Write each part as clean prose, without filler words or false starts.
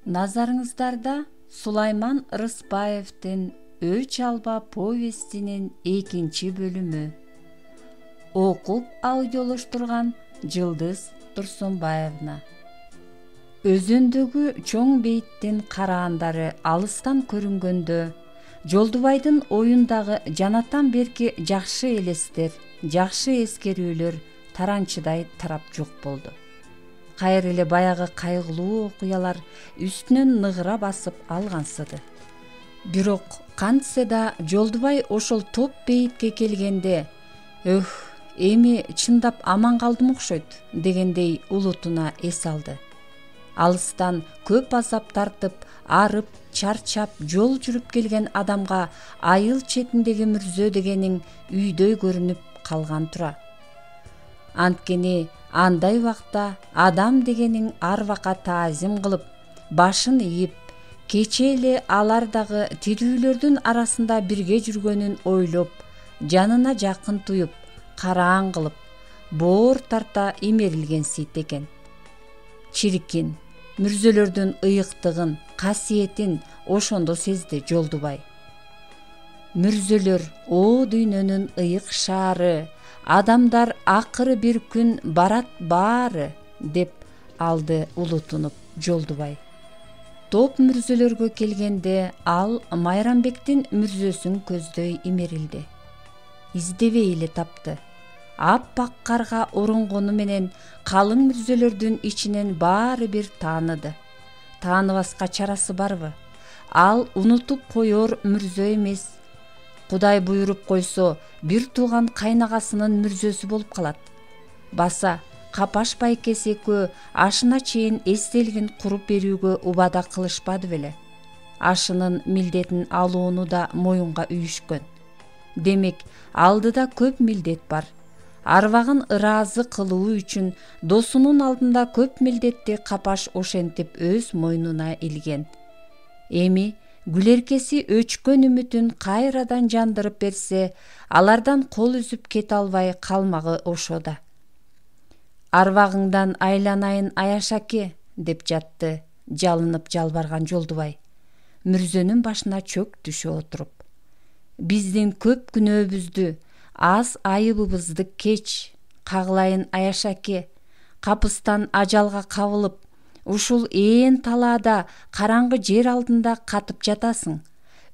Назарыңыздарда Сулайман Рыспаевдин Өч алба повестинин 2 бөлүмү. Окуп аудиолоштурган Жылдыз Турсунбаевна. Өзөндөгү чоң бейиттин караандары алыстан көрүнгөндө Жолдубайдын оюндагы жанатан берки жакшы элестер, жакшы эскерүүлөр таранчыдай тарап жок болду. Кайра эле баягы кайгылуу окуялар үстүнөн ныгыра басып алгансыды. Бирок кантсе да Жолдубай ошол топ бейитке келгенде, эми чындап аман калдым окшойт дегендей улутуна эс алды. Алыстан көп азап тартып, арып, чарчап жол жүрүп келген адамга айыл четиндеги мүрзө дегениң үйдөй көрүнүп калган тура. Анткени андай убакта адам дегениң арбакка таазим кылып, башын ийип, кече эле алар дагы тирүүлөрдүн арасында бирге жүргөнүн ойлоп, жанына жакын туюп, караан кылып, боор тарта имерилгенсийт экен. Чиркин, мүрзөлөрдүн ыйыктыгын, касиетин ошондо сезди Жолдубай. Мүрзөлөр о дүйнөнүн ыйык шаары, адамдар акыры бир күн барат баары, деп алды улутунуп Жолдубай. Топ мүрзөлөргө келгенде ал Майрамбектин мүрзөсүн көздөй имерилди. Издебей эле тапты. Аппак карга оронгону менен калың мүрзөлөрдүн ичинен баары бир тааныды. Тааныбаска чарасы барбы? Ал унутуп коёр мүрзө эмес. Кудай буйруп койсо, бир тууган кайнагасынын мүрзөсү болуп калат. Баса Капаш байкеси экөө ашына чейин эстелигин куруп берүүгө убада кылышпады беле. Ашынын милдетин алууну да моюнга үйүшкөн. Демек, алдыда көп милдет бар. Арбагын ыраазы кылуу үчүн досунун алдында көп милдетти Капаш ошентип өз мойнуна илген. Эми Гүлеркеси өчкөн үмүтүн кайрадан жандырып берсе, алардан кол үзүп кете албай калмагы ошода. Арбагыңдан айланайын Аяшаке, деп жатты жалынып жалбарган Жолдубай, мүрзөнүн башына чөк түшө отуруп. Биздин көп күнөөбүздү, аз айыбыбызды кеч, кагылайын Аяшаке, капыстан ажалга кабылып, ушул ээн талаада караңгы жер алдында катып жатасың.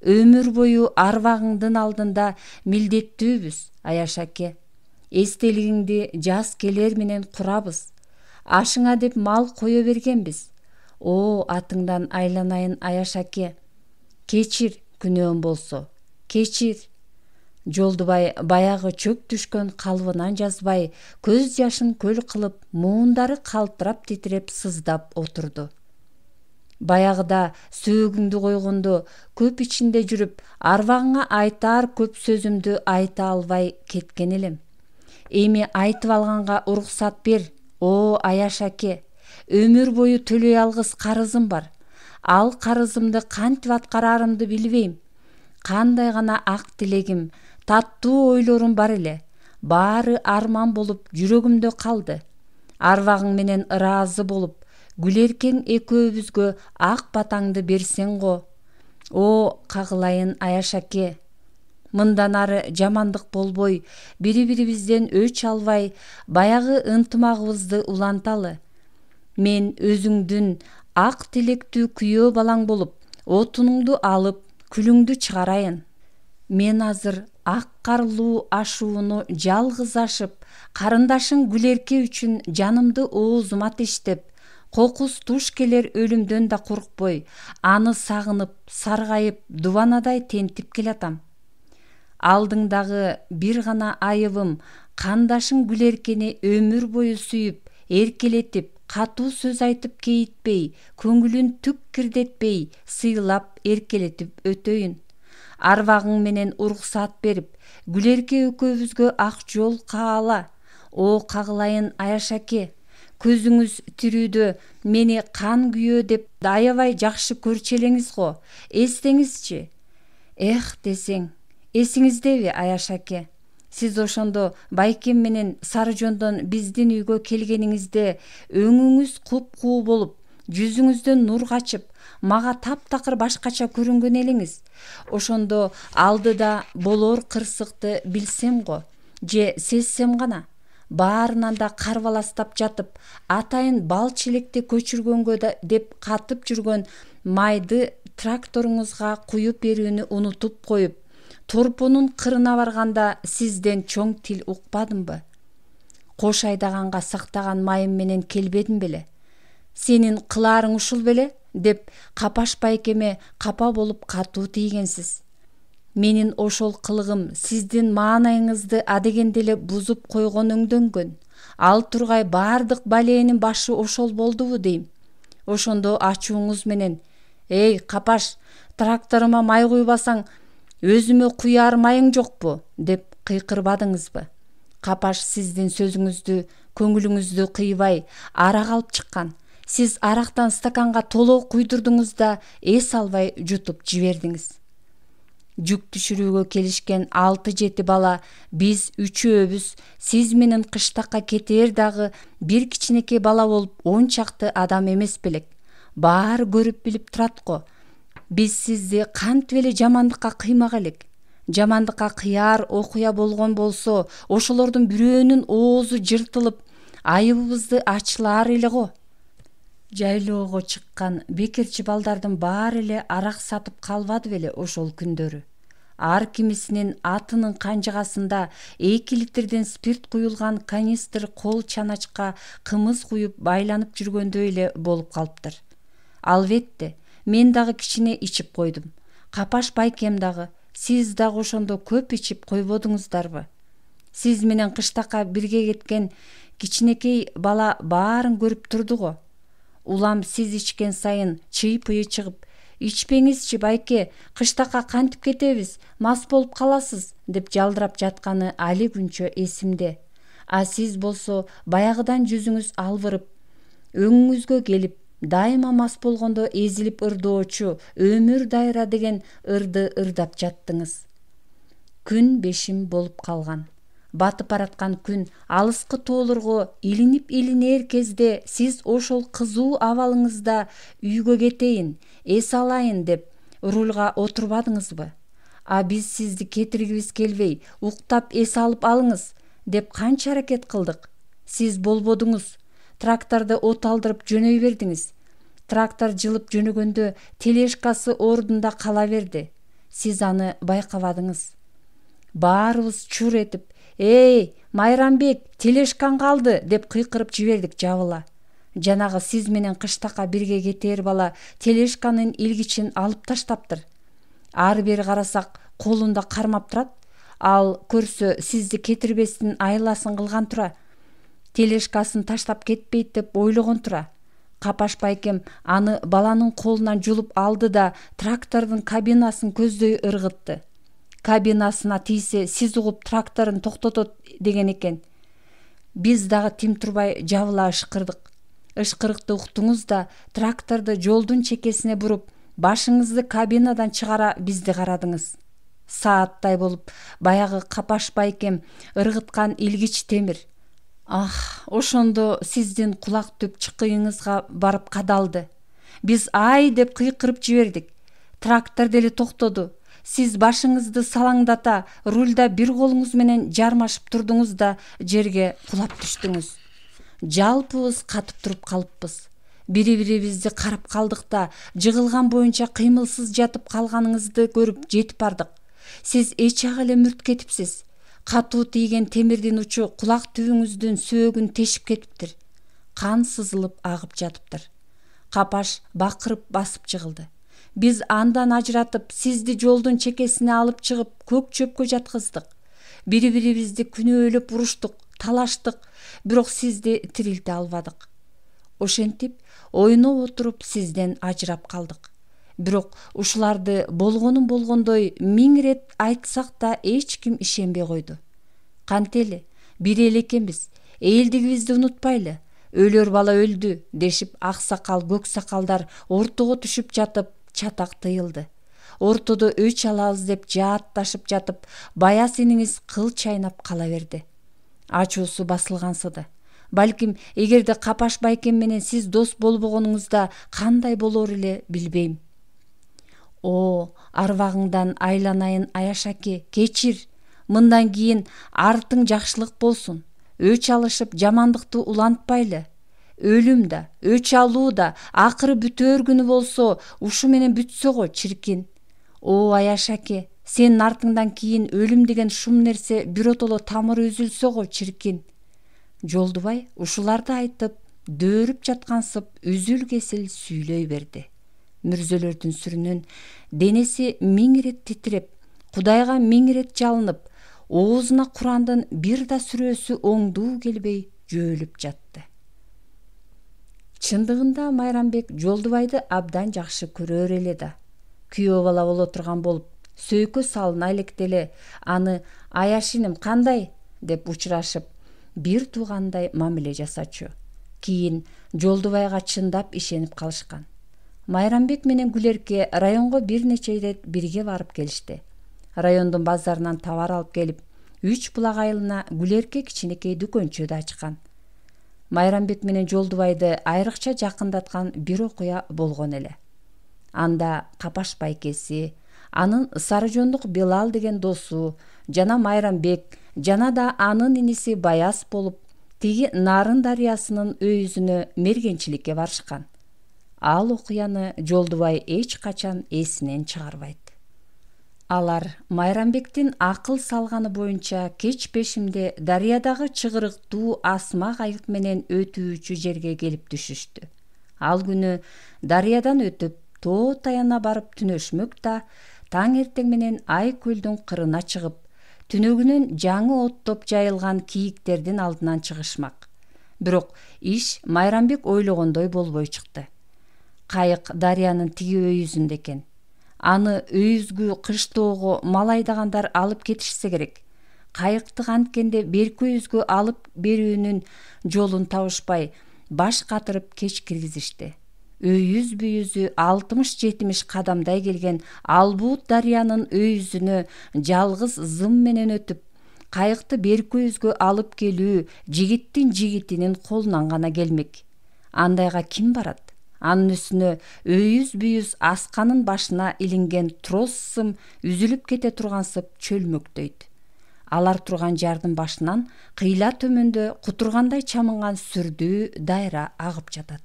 Өмүр бою арбагыңдын алдында милдеттүүбүз, Аяшаке. Эстелигиңди жаз келер менен курабыз. Ашыңа деп мал кое бергенбиз. О, атыңдан айланайын Аяшаке. Кечир күнөөм болсо, кечир. Жолдубай баягы чөк түшкөн калыбынан жазбай, көз жашын көл кылып, муундары калтырап титиреп сыздап отурду. Баягыда сөөгүңдү койгондо, көп ичинде жүрүп, арбагыңа айтаар көп сөзүмдү айта албай кеткен элем. Эми айтып алганга уруксат бер, о Аяшаке. Өмүр бою төлөй алгыс карызым бар. Ал карызымды кантип аткарарымды билбейм. Кандай гана ак тилегим, таттуу ойлорум бар эле. Баары арман болуп жүрөгүмдө калды. Арбагың менен ыраазы болуп, Гүлеркең экөөбүзгө ак батаңды берсең го. О, кагылайын Аяшаке. Мындан ары жамандык болбой, бири-бирибизден өч албай, баягы ынтымагыбызды уланталы. Мен өзүңдүн ак тилектүү күйөө балаң болуп, отунуңду алып, күлүңдү чыгарайын. Мен азыр ак карлуу ашууну жалгыз ашып, карындашың Гүлерке үчүн жанымды оозума тиштеп, кокус туш келер өлүмдөн да коркпой, аны сагынып, саргайып, дубанадай тентип келатам. Алдыңдагы бир гана айыбым, кандашың Гүлеркени өмүр бою сүйүп, эркелетип, катуу сөз айтып кейитпей, көңүлүн түк кирдетпей, сыйлап, эркелетип өтөйүн. Арбагың менен уруксат берип, Гүлерке экөөбүзгө ак жол каала. О, кагылайын Аяшаке. Көзүңүз тирүүдө мени кан күйөө деп аябай жакшы көрчү элеңиз го. Эстеңизчи. Десең, эсиңиздеби Аяшаке? Сиз ошондо байкем менен Сарыжондон биздин үйгө келгениңизде өңүңүз куп-куу болуп, жүзүңүздөн нур качып, мага таптакыр башкача көрүнгөн элеңиз. Ошондо алдыда болор кырсыкты билсем го, же сезсем гана, баарынан да карбаластап жатып, атайын бал челекти көчүргөнгө деп катып жүргөн майды тракторуңузга куюп берүүнү унутуп коюп, торпонун кырына барганда сизден чоң тил укпадымбы? Кош айдаганга сактаган майым менен келбедим беле? Сенин кылаарың ушул беле? Деп Капаш байкеме капа болуп катуу тийгенсиз. Менин ошол кылыгым сиздин маанайыңызды адегенде эле бузуп койгон өңдөнгөн. Ал тургай баардык балээнин башы ошол болдубу дейм. Ошондо ачууңуз менен: «Эй, Капаш, тракторума май куйбасаң, өзүмө куяр майың жокпу?» деп кыйкырбадыңызбы? Капаш сиздин сөзүңүздү, көңүлүңүздү кыйбай, арак алып чыккан. Сиз арактан стаканга толо куйдурдуңуз да эс албай жутуп жибердиңиз. Жүк түшүрүүгө келишкен 6-7 бала, биз үчөөбүз сиз менен кыштакка кетээр дагы бир кичинекей бала болуп 10 чакты адам эмес белек. Баары көрүп билип турат го. Биз сизди кантип эле жамандыкка кыймак элек. Жамандыкка кыяр окуя болгон болсо, ошолордун бирөөнүн оозу жыртылып, айыбыбызды ачылаар эле го. Жайлоого чыккан бекерчи балдардын баары эле арак сатып калбады беле ошол күндөрү. Ар кимисинин атынын канжыгасында 2 литрден спирт куюлган канистр кол чаначка кымыз куюп байланып жүргөндөй эле болуп калыптыр. Албетте, мен дагы кичине ичип койдум. Капаш байкем дагы, сиз дагы ошондо көп ичип койбодуңуздарбы? Сиз менен кыштакка бирге кеткен кичинекей бала баарын көрүп турду го. Улам сиз ичкен сайын чый-пыйы чыгып: «Ичпеңизчи байке, кыштакка кантип кетебиз, мас болуп каласыз» деп жалдырап жатканы али күнчө эсимде. А сиз болсо баягыдан жүзүңүз албырып, өңүңүзгө келип, дайыма мас болгондо эзилип ырдоочу өмүр дайра деген ырды ырдап жаттыңыз. Күн бешим болуп калган. Батып бараткан күн алыскы тоолорго илинип-илинээр кезде сиз ошол кызуу абалыңызда үйгө кетейин, эс алайын деп рульга отурбадыңызбы? А биз сизди кетиргибиз келбей, уктап эс алып алыңыз деп канча аракет кылдык. Сиз болбодуңуз. Тракторду от алдырып жөнөй бердиңиз. Трактор жылып жөнөгөндө тележкасы ордунда кала берди. Сиз аны байкабадыңыз. Баарыбыз чур этип: «Эй, Майрамбек, тележкаң калды» деп кыйкырып жибердик жабыла. Жанагы сиз менен кыштакка бирге кетээр бала тележканын илгичин алып таштаптыр. Ары бери карасак, колунда кармап турат. Ал көрсө сизди кетирбестин айласын кылган тура. Тележкасын таштап кетпейт деп ойлогон тура. Капаш байкем аны баланын колунан жулуп алды да трактордун кабинасын көздөй ыргытты. Кабинасына тийсе сиз угуп тракторун токтотот деген экен. Биз дагы тим турбай жабыла ышкырдык. Ышкырыкты уктуңуз да тракторду жолдун чекесине буруп, башыңызды кабинадан чыгара бизди карадыңыз. Сааттай болуп баягы Капаш байкем ыргыткан илгич темир. Ошондо сиздин кулак түп чыкыйыңызга барып кадалды. Биз ай деп кыйкырып жибердик. Трактор деле токтоду. Сиз башыңызды салаңдата, рульда бир колуңуз менен жармашып турдуңуз да жерге кулап түштүңүз. Жалпыбыз катып туруп калыппыз. Бири-бирибизди карап калдык да, жыгылган боюнча кыймылсыз жатып калганыңызды көрүп жетип бардык. Сиз эчак эле мүрт кетипсиз. Катуу тийген темирдин учу кулак түбүңүздүн сөөгүн тешип кетиптир. Кан сызылып агып жатыптыр. Капаш бакырып басып жыгылды. Биз андан ажыратып, сизди жолдун чекесине алып чыгып, көк чөпкө жаткыздык. Бири-бирибизди күнөөлөп уруштук, талаштык, бирок сизди тирилте албадык. Ошентип, ойноп отуруп сизден ажырап калдык. Бирок ушуларды болгонун болгондой 1000 рет айтсак да эч ким ишенбей койду. Кантели, бир эл экенбиз, элдигибизди унутпайлы. Өлөр бала өлдү дешип аксакал, көк сакалдар ортого түшүп жатып, чатак тыйылды. Ортодо өч алабыз деп жаатташып жатып, бая сениңиз кыл чайнап кала берди. Ачуусу басылгансыды. Балким эгерде Капаш байкем менен сиз дос болбогонуңузда кандай болор эле билбейм. О, арбагыңдан айланайын Аяш аке, кечир. Мындан кийин артың жакшылык болсун. Өч алышып жамандыкты улантпайлы. Өлүм да, өч алуу да акыры бүтөр күнү болсо ушу менен бүтсө го чиркин. О, Аяш аке, сенин артыңдан кийин өлүм деген шум нерсе биротоло тамыры үзүлсө го чиркин. Жолдубай ушуларды айтып, дөөрүп жаткансып үзүл кесил сүйлөй берди. Мүрзөлөрдүн сүрүнөн денеси миң ирет титиреп, Кудайга миң ирет жалынып, оозуна Курандын бир да сүрөсү оңдуу келбей жөөлүп жатты. Чындыгында Майрамбек Жолдубайды абдан жакшы көрөр эле да. Күйөө бала боло турган болуп, сөйкө салына электеле аны Аяшиним кандай деп учурашып, бир туугандай мамиле жасачу. Кийин Жолдубайга чындап ишенип калышкан. Майрамбек менен Гүлерке районго бир нече ирет бирге барып келишти. Райондун базарынан товар алып келип, 3 булак айылына Гүлерке кичинекей дүкөнчө да ачкан. Майрамбек менен Жолдубайды айрыкча жакындаткан бир окуя болгон эле. Анда Капаш байкеси, анын Сарыжондук Белал деген досу, жана Майрамбек, жана да анын иниси Баяс болуп, тиги Нарын дарыясынын өйүзүнө мергенчиликке барышкан. Ал окуяны Жолдубай эч качан эсинен чыгарбайт. Алар Майрамбектин акыл салганы боюнча кеч пешимде дарыядагы чыгырыктуу асма кайык менен өтүүчү жерге келип түшүштү. Ал күнү дарыядан өтүп, тоо таяна барып түнөшмөк да, таң эртең менен ай көлдүн кырына чыгып, түнөгүнөн жаңы оттоп жайылган кийиктердин алдынан чыгышмак. Бирок иш Майрамбек ойлогондой болбой чыкты. Кайык дарыянын тиги өйүзүндө экен. Аны өйүзгү кыштоого мал айдагандар алып кетишсе керек. Кайыкты канткенде берки өйүзгө алып берүүнүн жолун табышпай, баш катырып кеч киргизишти. Өйүз бүйүзү 60-70 кадамдай келген албут дарыянын өйүзүнө жалгыз зым менен өтүп, кайыкты берки өйүзгө алып келүү жигиттин жигитинин колунан гана келмек. Андайга ким барат? Анын үстүнө өйүз бүйүз асканын башына илинген трос сым үзүлүп кете тургансып чөлмөктөйт. Алар турган жардын башынан кыйла төмөндө кутургандай чамынган сүрдүү дайра агып жатат.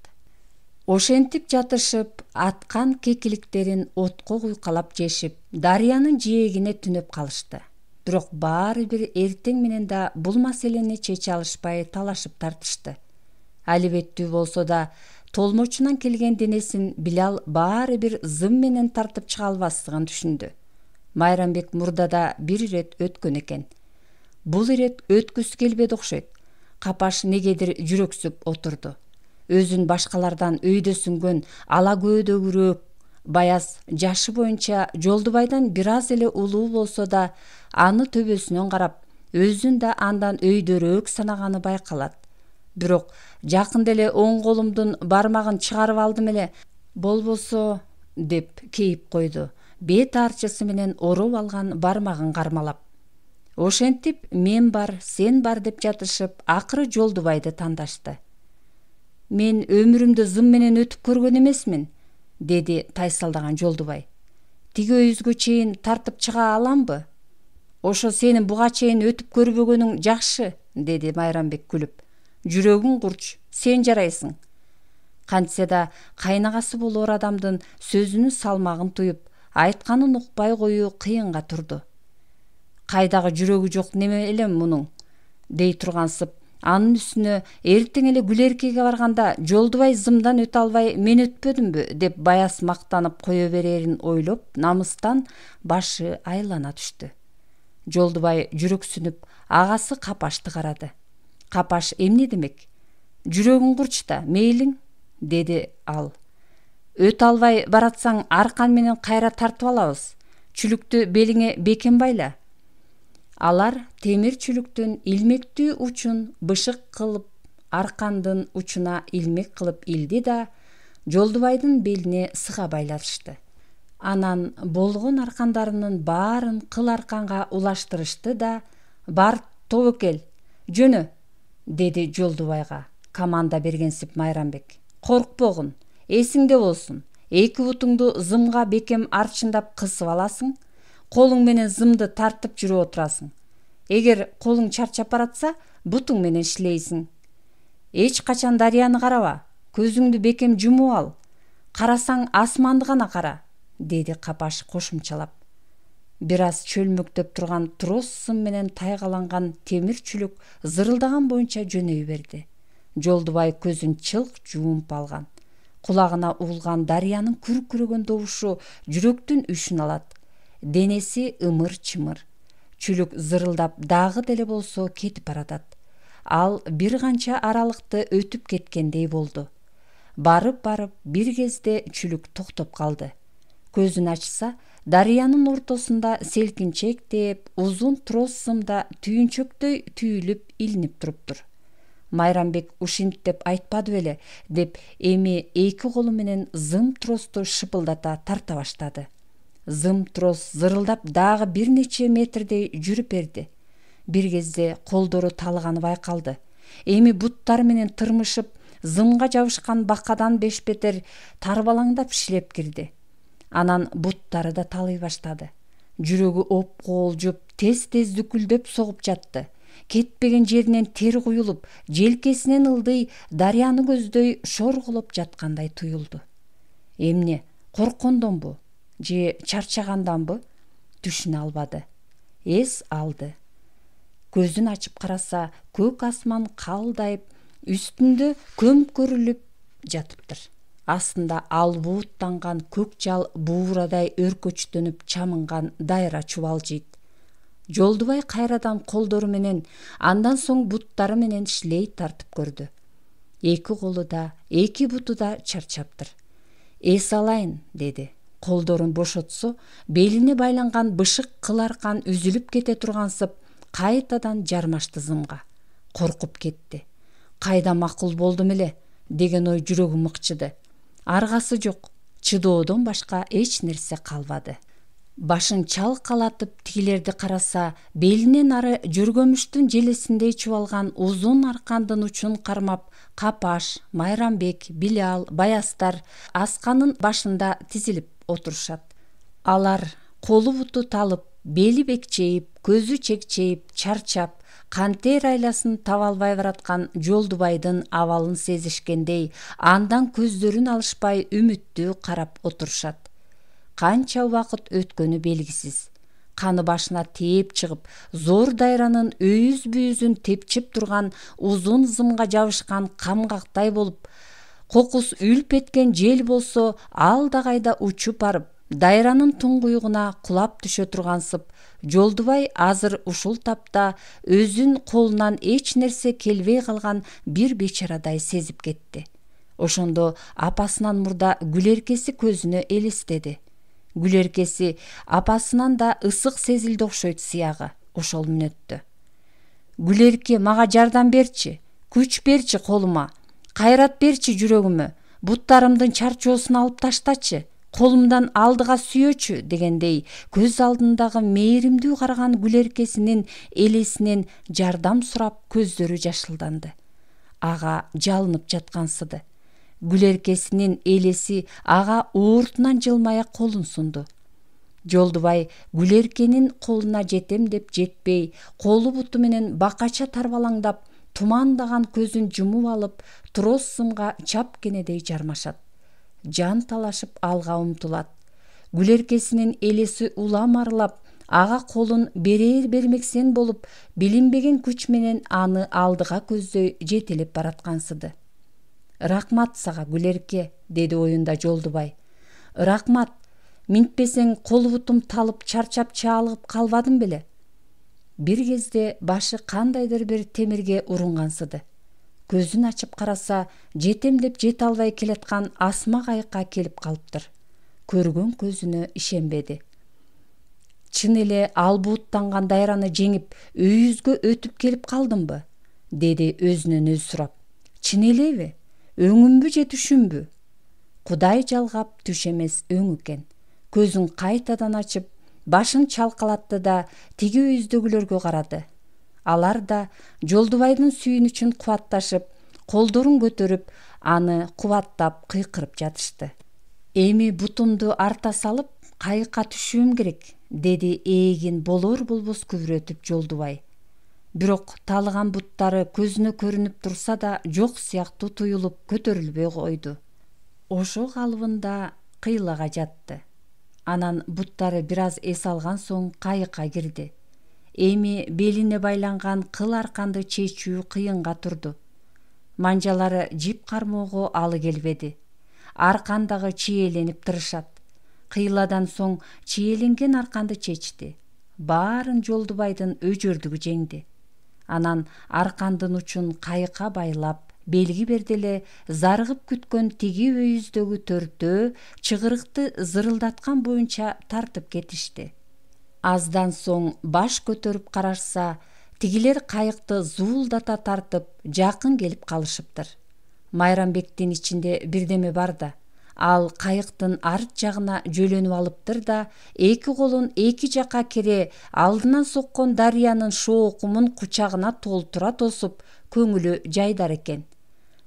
Ошентип жатышып, аткан кекиликтерин отко куйкалап жешип, дарыянын жээгине түнөп калышты. Бирок баары бир эртең менен да бул маселени чече алышпай талашып тартышты. Алибеттүү болсо да, толмочунан келген денесин Билал баары бир зым менен тартып чыга албастыгын түшүндү. Майрамбек мурдада бир ирет өткөн экен. Бул ирет өткүсү келбеди окшойт. Капаш негедир жүрөксүп отурду. Өзүн башкалардан өйдө сүнгөн ала көөдөгүрөөк Баяс жашы боюнча Жолдубайдан бир аз эле улуу болсо да, аны төбөсүнөн карап, өзүн да андан өйдөрөөк санаганы байкалат. Бирок жакында эле оң колумдун бармагын чыгарып алдым эле, болбосо деп кейип койду, бет арчысы менен ороп алган бармагын кармалап. Ошентип мен бар, сен бар деп жатышып, акыры Жолдубайды тандашты. Мен өмүрүмдү зым менен өтүп көргөн эмесмин, деди тайсалдаган Жолдубай. Тиги өйүзгө чейин тартып чыга аламбы? Ошо сенин буга чейин өтүп көрбөгөнүң жакшы, деди Майрамбек күлүп. Жүрөгүң курч, сен жарайсың. Кантсе да кайнагасы болор адамдын сөзүнүн салмагын туюп, айтканын укпай коюу кыйынга турду. Кайдагы жүрөгү жок неме элем мунун, дей тургансып, анын үстүнө эртең эле Гүлеркеге барганда Жолдубай зымдан өтө албай мен өтпөдүмбү деп Баяс мактанып кое берерин ойлоп, намыстан башы айлана түштү. Жолдубай жүрөксүнүп, агасы Капашты карады. Капаш эмне демек? Жүрөгүң курч да, мейлиң, деди ал. Өтө албай баратсаң аркан менен кайра тартып алабыз. Чүлүктү белиңе бекем байла. Алар темир чүлүктүн илмектүү учун бышык кылып, аркандын учуна илмек кылып илди да, Жолдубайдын белине сыга байлатышты. Анан болгон аркандарынын баарын кыл арканга улаштырышты да, бар тобокел, жөнө, деди Жолдубайга команда бергенсип Майрамбек. Коркпогун, эсиңде болсун. Эки бутуңду зымга бекем арчындап кысып аласың, колуң менен зымды тартып жүрүп отурасың. Эгер колуң чарчап баратса, бутуң менен иштейсиң. Эч качан дарыяны караба, көзүңдү бекем жумуп ал. Карасаң асманды гана кара, деди Капаш кошумчалап. Бир аз чөлмөктөп турган трос сым менен тайгаланган темир чүлүк зырылдаган боюнча жөнөй берди. Жолдубай көзүн чылк жумуп алган. Кулагына угулган дарыянын күркүрөгөн добушу жүрөктүн үшүн алат. Денеси ымыр-чымыр. Чүлүк зырылдап дагы деле болсо кетип баратат. Ал бир канча аралыкты өтүп кеткендей болду. Барып бир кезде чүлүк токтоп калды. Көзүн ачса, дарыянын ортосунда селкинчектеп, узун трос сымда түйүнчөктөй түйүлүп илинип туруптур. Майрамбек ушинтип айтпады беле, деп эми эки колу менен зым тросту шыпылдата тарта баштады. Зым трос зырылдап дагы бир нече метрдей жүрүп берди. Бир кезде колдору талганы байкалды. Эми буттары менен тырмышып, зымга жабышкан бакадан бешбетер тарбалаңдап шилеп кирди. Анан буттары да талый баштады. Жүрөгү опколжуп, тез-тез дүкүлдөп согуп жатты. Кетпеген жеринен тер куюлуп, желкесинен ылдый дарыяны көздөй шорголоп жаткандай туюлду. Эмне, корккондонбу же чарчаганданбы? Түшүнө албады. Эс алды. Көзүн ачып караса, көк асман калдайып, үстүндө көмкөрүлүп жатыптыр. Астында ал бууттанган көк жал буурадай өркөчтөнүп чамынган дайра чубалжыйт. Жолдубай кайрадан колдору менен, андан соң буттары менен шлейт тартып көрдү. Эки колу да, эки буту да чарчаптыр. Эс алайын, деди. Колдорун бошотсо, белине байланган бышык кыл аркан үзүлүп кете тургансып, кайтадан жармашты зымга. Коркуп кетти. Кайда макул болдум эле, деген ой жүрөгү мыкчыды. Аргасы жок, чыдоодон башка эч нерсе калбады. Башын чалкалатып тигилерди караса, белинен ары жөргөмүштүн желесиндей чубалган узун аркандын учун кармап, Капаш, Майрамбек, Билал, Баястар асканын башында тизилип отурушат. Алар колу буту талып, бели бекчейип, көзү чекчейип, чарчап, кантер айласын таба албай бараткан Жолдубайдын абалын сезишкендей, андан көздөрүн алышпай үмүттүү карап отурушат. Канча убакыт өткөнү белгисиз. Каны башына тээп чыгып, зор дайранын өйүз-бүйүзүн тепчип турган узун зымга жабышкан камгактай болуп, кокус үлп эткен жел болсо алда кайда учуп барып, дайранын туңгуюгуна кулап түшө тургансып, Жолдубай азыр ушул тапта өзүн колунан эч нерсе келбей калган бир бечарадай сезип кетти. Ошондо апасынан мурда Гүлеркеси көзүнө элестеди. Гүлеркеси апасынан да ысык сезилди окшойт сыягы ошол мүнөттө. Гүлерке, мага жардам берчи, күч берчи колума, кайрат берчи жүрөгүмө, буттарымдын чарчоосун алып таштачы, колумдан алдыга сүйөчү дегендей көз алдындагы мээримдүү караган Гүлеркесинин элесинен жардам сурап көздөрү жашылданды. Ага жалынып жаткансыды. Гүлеркесинин элеси ага ууртунан жылмая колун сунду. Жолдубай Гүлеркенин колуна жетем деп жетпей, колу буту менен бакача тарбалаңдап, тумандаган көзүн жумуп алып, трос сымга чапкенедей жармашат. Жан талашып алга умтулат. Гүлеркесинин элеси улам арылап, ага колун берер бермексен болуп, билинбеген күч менен аны алдыга көздөй жетелеп бараткансыды. Рахмат сага, Гүлерке, деди оюнда Жолдубай. Рахмат, минтпесең колу бутум талып чарчап чаалыгып калбадым беле. Бир кезде башы кандайдыр бир темирге урунгансыды. Көзүн ачып караса, жетем деп жете албай келаткан Асма кайыкка келип калыптыр. Көргөн көзүнө ишенбеди. Чын эле ал бууттанган дайраны жеңип, өйүзгө өтүп келип калдымбы? Деди өзүнөн өзү сурап. Чын элеби? Өңүмбү же түшүмбү? Кудай жалгап түш эмес өң экен. Көзүн кайтадан ачып, башын чалкалатты да тиги өйүздөгүлөргө карады. Алар да Жолдубайдын сүйүнүчүн кубатташып, колдорун көтөрүп, аны кубаттап кыйкырып жатышты. Эми бутумду арта салып, кайыкка түшүүм керек, деди ээгин болор-болбос күбүрөтүп Жолдубай. Бирок таалыган буттары көзүнө көрүнүп турса да жок сыяктуу туюлуп көтөрүлбөй койду. Ошо калыбында кыйлага жатты. Анан буттары бир аз эс алган соң кайыкка кирди. Эми белине байланган кыл арканды чечүү кыйынга турду. Манжалары жип кармоого алы келбеди. Аркан дагы чиеленип тырышат. Кыйладан соң чиеленген арканды чечти. Баарын Жолдубайдын өжөрдүгү жеңди. Анан аркандын учун кайыкка байлап, белги берди эле зарыгып күткөн тиги өйүздөгү төртөө чыгырыкты зырылдаткан боюнча тартып кетишти. Аздан соң баш көтөрүп карашса, тигилер кайыкты зуулдата тартып, жакын келип калышыптыр. Майрамбектин ичинде бирдеме бар да. Ал кайыктын арт жагына жөлөнүп алыптыр да, эки колун эки жакка кере алдынан соккон дарыянын шоокумун кучагына толтура тосуп, көңүлү жайдар экен.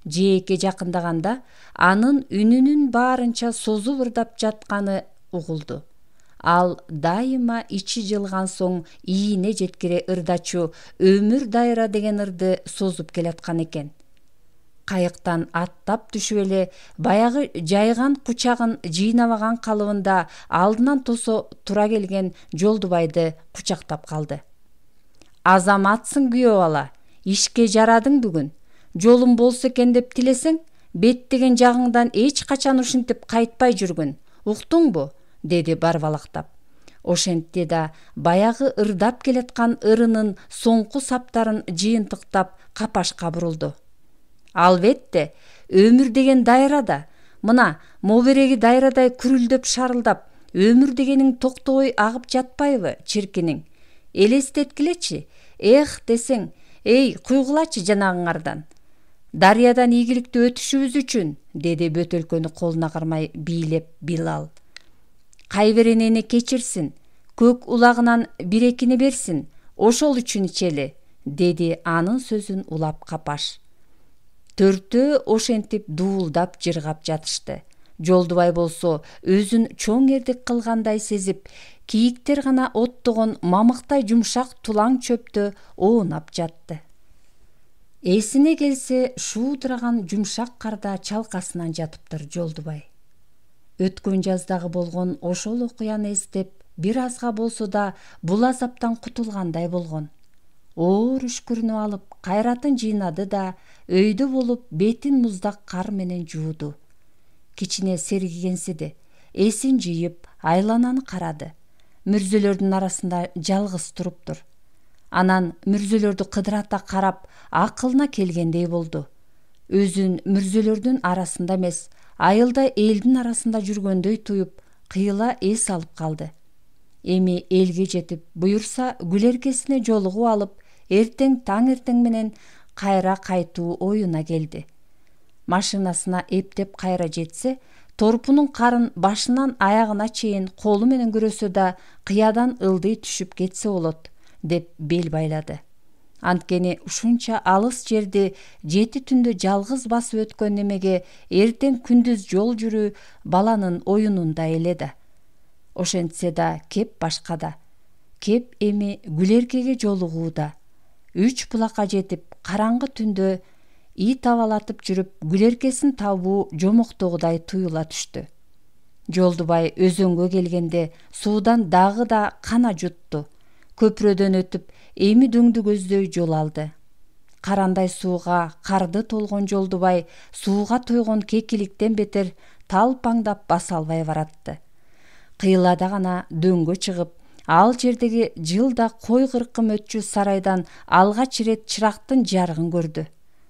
Жээкке жакындаганда анын үнүнүн баарынча созуп ырдап жатканы угулду. Ал дайыма ичи жылган соң ийине жеткире ырдачу «Өмүр дайра» деген ырды созуп келаткан экен. Кайыктан аттап түшүп эле баягы жайган кучагын жыйнабаган калыбында алдынан тосо тура келген Жолдубайды кучактап калды. Азаматсың күйөө бала, ишке жарадың бүгүн. Жолун болсо экен деп тилесең, беттеген жагыңдан эч качан ушинтип кайтпай жүргүн. Уктуңбу? Деди барбалактап. Ошентти да баягы ырдап келаткан ырынын соңку саптарын жыйынтыктап капашка бурулду. Албетте, өмүр деген дайрада, мына мобереги дайрадай күрүлдөп шарылдап, өмүр дегениң токтобой агып жатпайбы, чиркиниң? Элестеткилечи, эх десең, эй, куйгулачы жанагыңардан. Дарыядан ийгиликтүү өтүшүбүз үчүн, деди бөтөлкөнү колуна кармай бийлеп Билал. Кайберенени кечирсин, көк улагынан бир-экини берсин, ошол үчүн ичели, деди анын сөзүн улап Капаш. Төртөө ошентип дуулдап жыргап жатышты. Жолдубай болсо өзүн чоң эрдик кылгандай сезип, кийиктер гана оттогон мамыктай жумшак тулаң чөптө оонап жатты. Эсине келсе, шуудураган жумшак карда чалкасынан жатыптыр Жолдубай. Өткөн жаздагы болгон ошол окуяны эстеп, бир азга болсо да бул азаптан кутулгандай болгон. Оор үшкүрүнүп алып, кайратын жыйнады да, өйдө болуп бетин муздак кар менен жууду. Кичине сергигенсиди, эсин жыйып, айлананы карады. Мүрзөлөрдүн арасында жалгыз туруптур. Анан мүрзөлөрдү кыдырата карап, акылына келгендей болду. Өзүн мүрзөлөрдүн арасында эмес, айылда элдин арасында жүргөндөй туюп, кыйла эс алып калды. Эми элге жетип, буюрса Гүлеркесине жолугуп алып, эртең таң эртең менен кайра кайтуу оюна келди. Машинасына эптеп кайра жетсе, торпунун карын башынан аягына чейин колу менен көрөсө да кыядан ылдый түшүп кетсе болот, деп бел байлады. Анткени ушунча алыс жерди 7 түндө жалгыз басып өткөн немеге эртең күндүз жол жүрүү баланын оюнунда эле да. Ошентсе да кеп башкада. Кеп эми Гүлеркеге жолугууда. 3 булакка жетип, караңгы түндө ит абалатып жүрүп, Гүлеркесин табуу жомоктогудай туюла түштү. Жолдубай өзөнгө келгенде суудан дагы да кана жутту. Көпүрөдөн өтүп, эми дөңдү көздөй жол алды. Карандай сууга карды толгон Жолдубай сууга тойгон кекиликтен бетер талпаңдап баса албай баратты. Кыйлада гана дөңгө чыгып, ал жердеги жылда кой кыркым өтчү сарайдан алгач ирет чырактын жарыгын көрдү.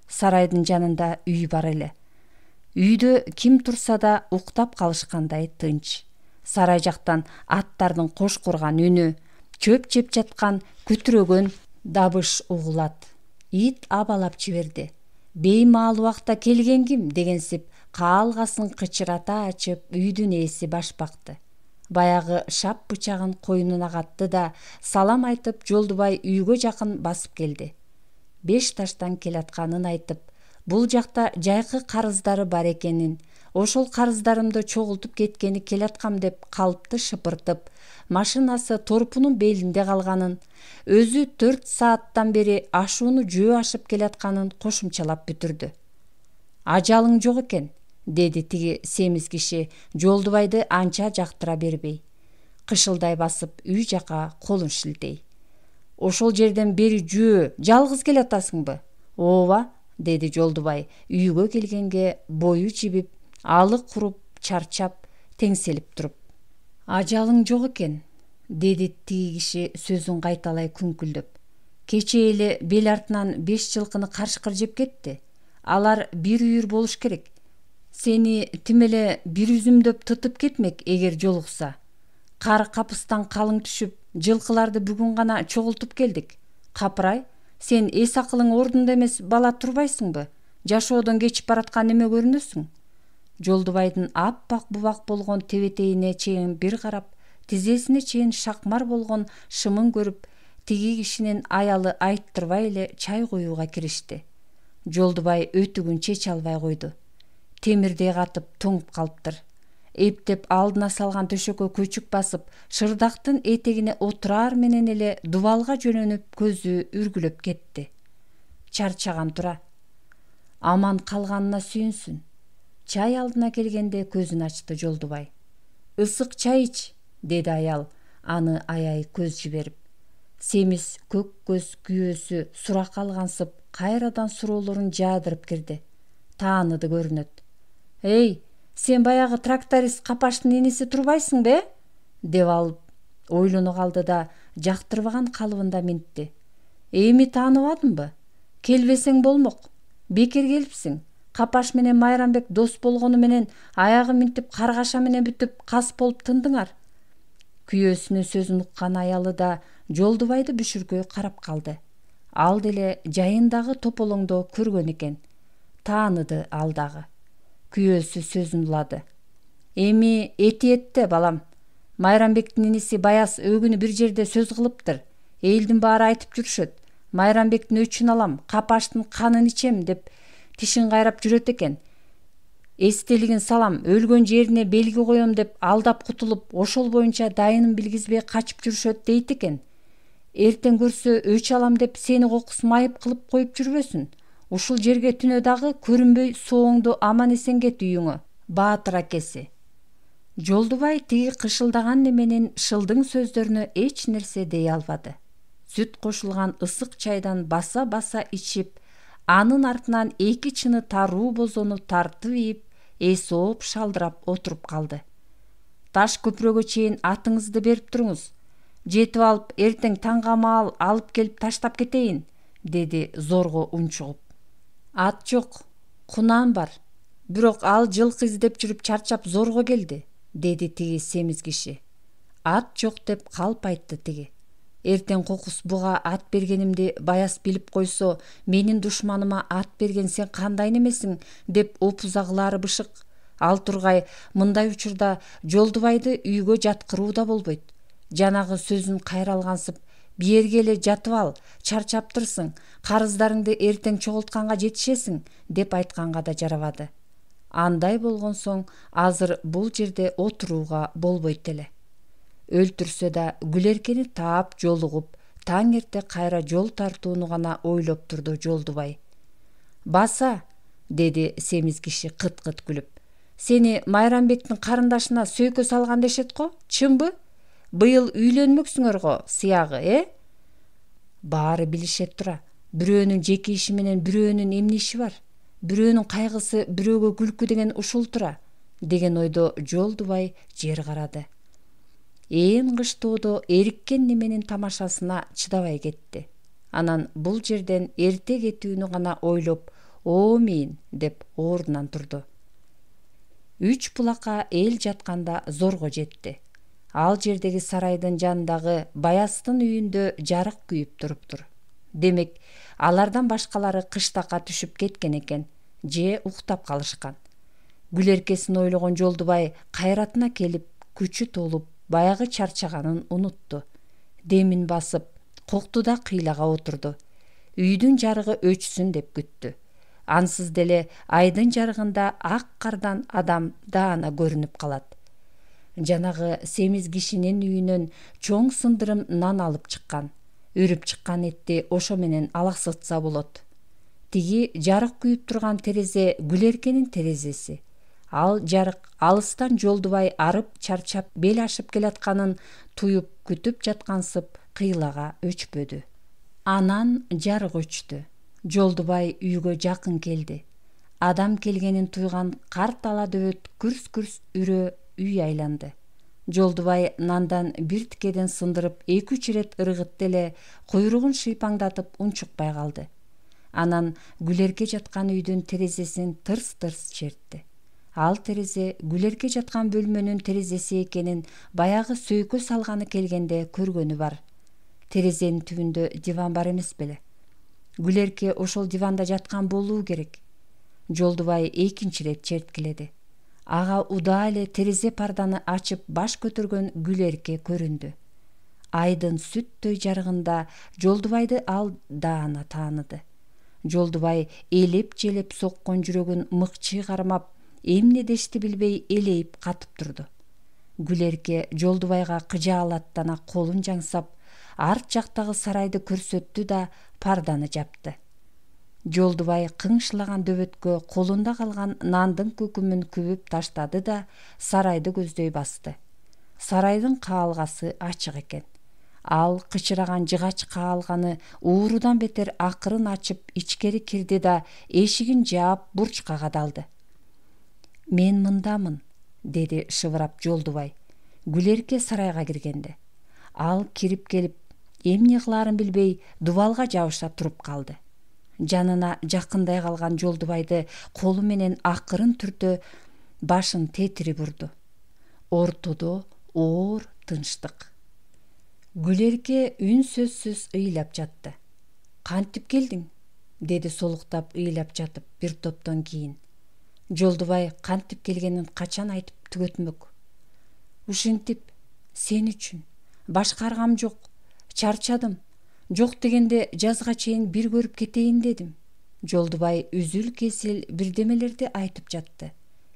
Сарайдын жанында үй бар эле. Үйдө ким турса да уктап калышкандай тынч. Сарай жактан аттардын кошкурган үнү, чөп жеп жаткан күтүрөгөн дабыш угулат. Ит абалап жиберди. Беймаал убакта келген ким дегенсип каалгасын кычырата ачып үйдүн ээси баш бакты. Баягы шап бычагын койнуна катты да салам айтып Жолдубай үйгө жакын басып келди. 5 таштан келатканын айтып, бул жакта жайкы карыздары бар экенин, ошол карыздарымды чогултуп кеткени келаткам деп калпты шыпыртып, машинасы торпунун белинде калганын, өзү 4 сааттан бери ашууну жөө ашып келатканын кошумчалап бүтүрдү. Ажалың жок экен, деди тиги семиз киши Жолдубайды анча жактыра бербей. Кышылдай басып үй жака колун шилтей. Ошол жерден бери жөө, жалгыз келатасыңбы? Ооба, деди Жолдубай үйгө келгенге бою жибип, алык куруп, чарчап, теңселип туруп. Ажалың жок экен, деди тиги киши сөзүн кайталай күңкүлдөп. Кече эле бел артынан 5 жылкыны каршкыр жеп кетти. Алар бир үйүр болуш керек. Сени тим эле бир үзүмдөп тытып кетмек эгер жолукса. Кар капыстан калың түшүп, жылкыларды бүгүн гана чогултуп келдик. Капырай, сен эс акылың ордунда эмес бала турбайсыңбы? Жашоодон кечип бараткан неме көрүнөсүң? Жолдубайдын аппак бубак болгон тебетейине чейин бир карап, тизесине чейин шакмар болгон шымын көрүп, тиги кишинин аялы айттырбай эле чай коюуга киришти. Жолдубай өтүгүн чече албай койду. Темирдей катып тоңуп калыптыр. Эптеп алдына салган төшөккө көчүк басып, шырдактын этегине отурар менен эле дубалга жөнөнүп көзү үргүлөп кетти. Чарчаган тура. Аман калганына сүйүнсүн. Чай алдына келгенде көзүн ачты Жолдубай. Ысык чай ич, деди аял, аны аябай көз жиберип. Семиз көк көз күйөөсү сурак алгансып, кайрадан суроолорун жаадырып кирди. Тааныды көрүнөт. Эй, сен баягы тракторист Капаштын иниси турбайсың бе? Деп алып, ойлоно калды да жактырбаган калыбында минтти. Эми тааныбадыңбы? Келбесең болмок. Бекер келипсиң. Капаш менен Майрамбек дос болгону менен аягы минтип каргаша менен бүтүп кас болуп тындыңар. Күйөөсүнүн сөзүн уккан аялы да Жолдубайды бүшүркөй карап калды. Ал деле жайындагы тополоңдо көргөн экен. Тааныды ал дагы. Күйөөсү сөзүн улады. Эми этиетте балам. Майрамбектин иниси Баяс өгүнү бир жерде сөз кылыптыр. Элдин баары айтып жүрүшөт. Майрамбектин өчүн алам, Капаштын канын ичем деп тишин кайрап жүрөт экен. Эстелигин салам, өлгөн жерине белги коем деп алдап кутулуп, ошол боюнча дайынын билгизбей качып жүрүшөт дейт экен. Эртең көрсө өч алам деп сени кокус майып кылып коюп жүрбөсүн. Ушул жерге түнө дагы көрүнбөй сооңду аман эсен кет үйүңө. Баатыр акеси. Жолдубай тиги кышылдаган неменин шылдың сөздөрүнө эч нерсе дей албады. Сүт кошулган ысык чайдан баса-баса ичип, анын артынан 2 чыны таруу бозону тартып ийип, эсооп шалдырап отуруп калды. Таш көпүрөгө чейин атыңызды берип туруңуз. Жетип алып, эртең таңга маал алып келип таштап кетейин, деди зорго унчугуп. Ат жок, кунам бар. Бирок ал жылкы издеп жүрүп чарчап зорго келди, деди тиги семиз киши. Ат жок деп калп айтты тиги. Эртең кокус буга ат бергенимди Баяс билип койсо, менин душманыма ат берген сен кандай немесиң деп опузагылары бышык. Ал тургай мындай учурда Жолдубайды үйгө жаткыруу да болбойт. Жанагы сөзүн кайралгансып, биерге эле жатып ал, чарчаптырсың, карыздарыңды эртең чогултканга жетишесиң деп айтканга да жарабады. Андай болгон соң азыр бул жерде отурууга болбойт эле. Өлтүрсө да Гүлеркени таап жолугуп, таң эрте кайра жол тартууну гана ойлоп турду Жолдубай. Баса, деди семиз киши кыт-кыт күлүп. Сени Майрамбектин карындашына сөйкө салган дешет го, чынбы? Быйыл үйлөнмөксүңөр го, сыягы, Баары билишет тура. Бирөөнүн жеке иши менен бирөөнүн эмне иши бар? Бирөөнүн кайгысы бирөөгө күлкү деген ушул тура, деген ойдо Жолдубай жер карады. Ээн кыштоодо эриккен неменин тамашасына чыдабай кетти. Анан бул жерден эрте кетүүнү гана ойлоп, "Оомин" деп ордунан турду. 3 булакка эл жатканда зорго жетти. Ал жердеги сарайдын жанындагы Баястын үйүндө жарык күйүп туруптур. Демек, алардан башкалары кыштакка түшүп кеткен экен, же уктап калышкан. Гүлеркесин ойлогон Жолдубай кайратына келип, күчү толуп баягы чарчаганын унутту. Демин басып, кокту да кыйлага отурду. Үйдүн жарыгы өчсүн деп күттү. Ансыз деле айдын жарыгында ак кардан адам даана көрүнүп калат. Жанагы семиз кишинин үйүнөн чоң сындырым нан алып чыккан. Үрүп чыккан этти ошо менен алаксытса болот. Тиги жарык күйүп турган терезе Гүлеркенин терезеси. Ал жарык алыстан Жолдубай арып чарчап бел ашып келатканын туюп күтүп жаткансып кыйлага өчпөдү. Анан жарык өчтү. Жолдубай үйгө жакын келди. Адам келгенин туйган карт ала дөбөт күрс-күрс үрө үй айланды. Жолдубай нандан бир тикеден сындырып 2-3 ирет ыргытты эле куйругун шыйпаңдатып унчукпай калды. Анан Гүлерке жаткан үйдүн терезесин тырс-тырс чертти. Ал терезе Гүлерке жаткан бөлмөнүн терезеси экенин баягы сөйкө салганы келгенде көргөнү бар. Терезенин түбүндө диван бар эмес беле? Гүлерке ошол диванда жаткан болуу керек. Жолдубай 2 ирет черткиледи. Ага удаа эле терезе парданы ачып баш көтөргөн Гүлерке көрүндү. Айдын сүттөй жарыгында Жолдубайды ал даана тааныды. Жолдубай элеп-желеп соккон жүрөгүн мыкчый кармап, эмне дешти билбей элейип катып турду. Гүлерке Жолдубайга кыжаалаттана колун жаңсап, арт жактагы сарайды көрсөттү да парданы жапты. Жолдубай кыңшылаган дөбөткө колунда калган нандын көкүмүн күбүп таштады да сарайды көздөй басты. Сарайдын каалгасы ачык экен. Ал кычыраган жыгач каалганы уурудан бетер акырын ачып ичкери кирди да эшигин жаап бурчка кадалды. «Мен мындамын», деди шыбырап Жолдубай. Гүлерке сарайга киргенде. Ал кирип келип, эмне кылаарын билбей дубалга жабыша туруп калды. Жанына жакындай калган Жолдубайды колу менен акырын түрдө башын тетири бурду. Ортодо оор тынчтык. Гүлерке үн сөзсүз ыйлап жатты. «Кантип келдиң?» деди солуктап ыйлап жатып бир топтон кийин. Жолдубай кантип келгенин качан айтып түгөтмөк. «Ушинтип, сен үчүн. Башка аргам жок. Чарчадым. Жок дегенде жазга чейин бир көрүп кетейин дедим». Жолдубай үзүл-кесил бирдемелерди айтып жатты.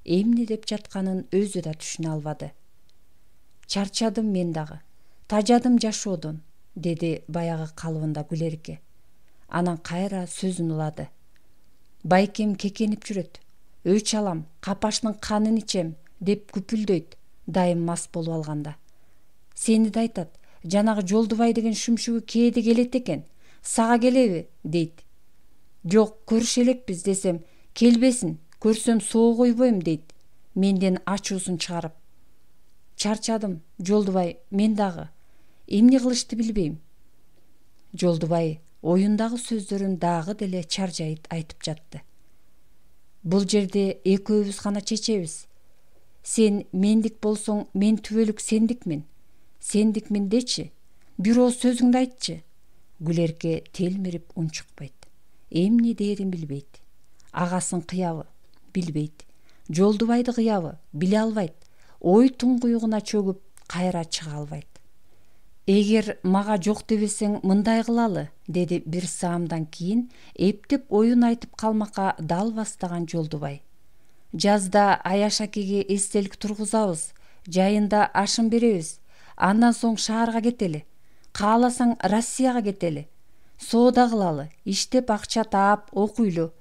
Эмне деп жатканын өзү да түшүнө албады. «Чарчадым мен дагы. Тажадым жашоодон», деди баягы калыбында Гүлерке. Анан кайра сөзүн улады. «Байкем кекенип жүрөт. Өч алам, капаштын канын ичем деп күпүлдөйт, дайым мас болуп алганда. Сени да айтат, жанагы Жолдубай деген шүмшүгү кээде келет экен. Сага келеби?» дейт. «Жок, көрүшө элекпиз» десем, «Келбесин, көрсөм соо койбойм» дейт, менден ачуусун чыгарып. «Чарчадым, Жолдубай, мен дагы. Эмне кылышты билбейм». Жолдубай оюндагы сөздөрүн дагы деле чаржайыт айтып жатты. «Бул жерде экөөбүз гана чечебиз. Сен мендик болсоң, мен түбөлүк сендикмин. Сендикмин дечи. Бирөө сөзүңдү айтчы». Гүлерке телмирип унчукпайт. Эмне дээрин билбейт. Агасын кыябы? Билбейт. Жолдубайды кыябы? Биле албайт. Ой туңгуюгуна чөгүп, кайра чыга албайт. «Эгер мага жок дебесең, мындай кылалы», деди бир саамдан кийин эптеп оюн айтып калмакка дал бастаган Жолдубай. «Жазда Аяшакиге эстелик тургузабыз, жайында ашын беребиз. Андан соң шаарга кетели. Кааласаң Россияга кетели. Соода кылалы, иштеп акча таап окуйлу.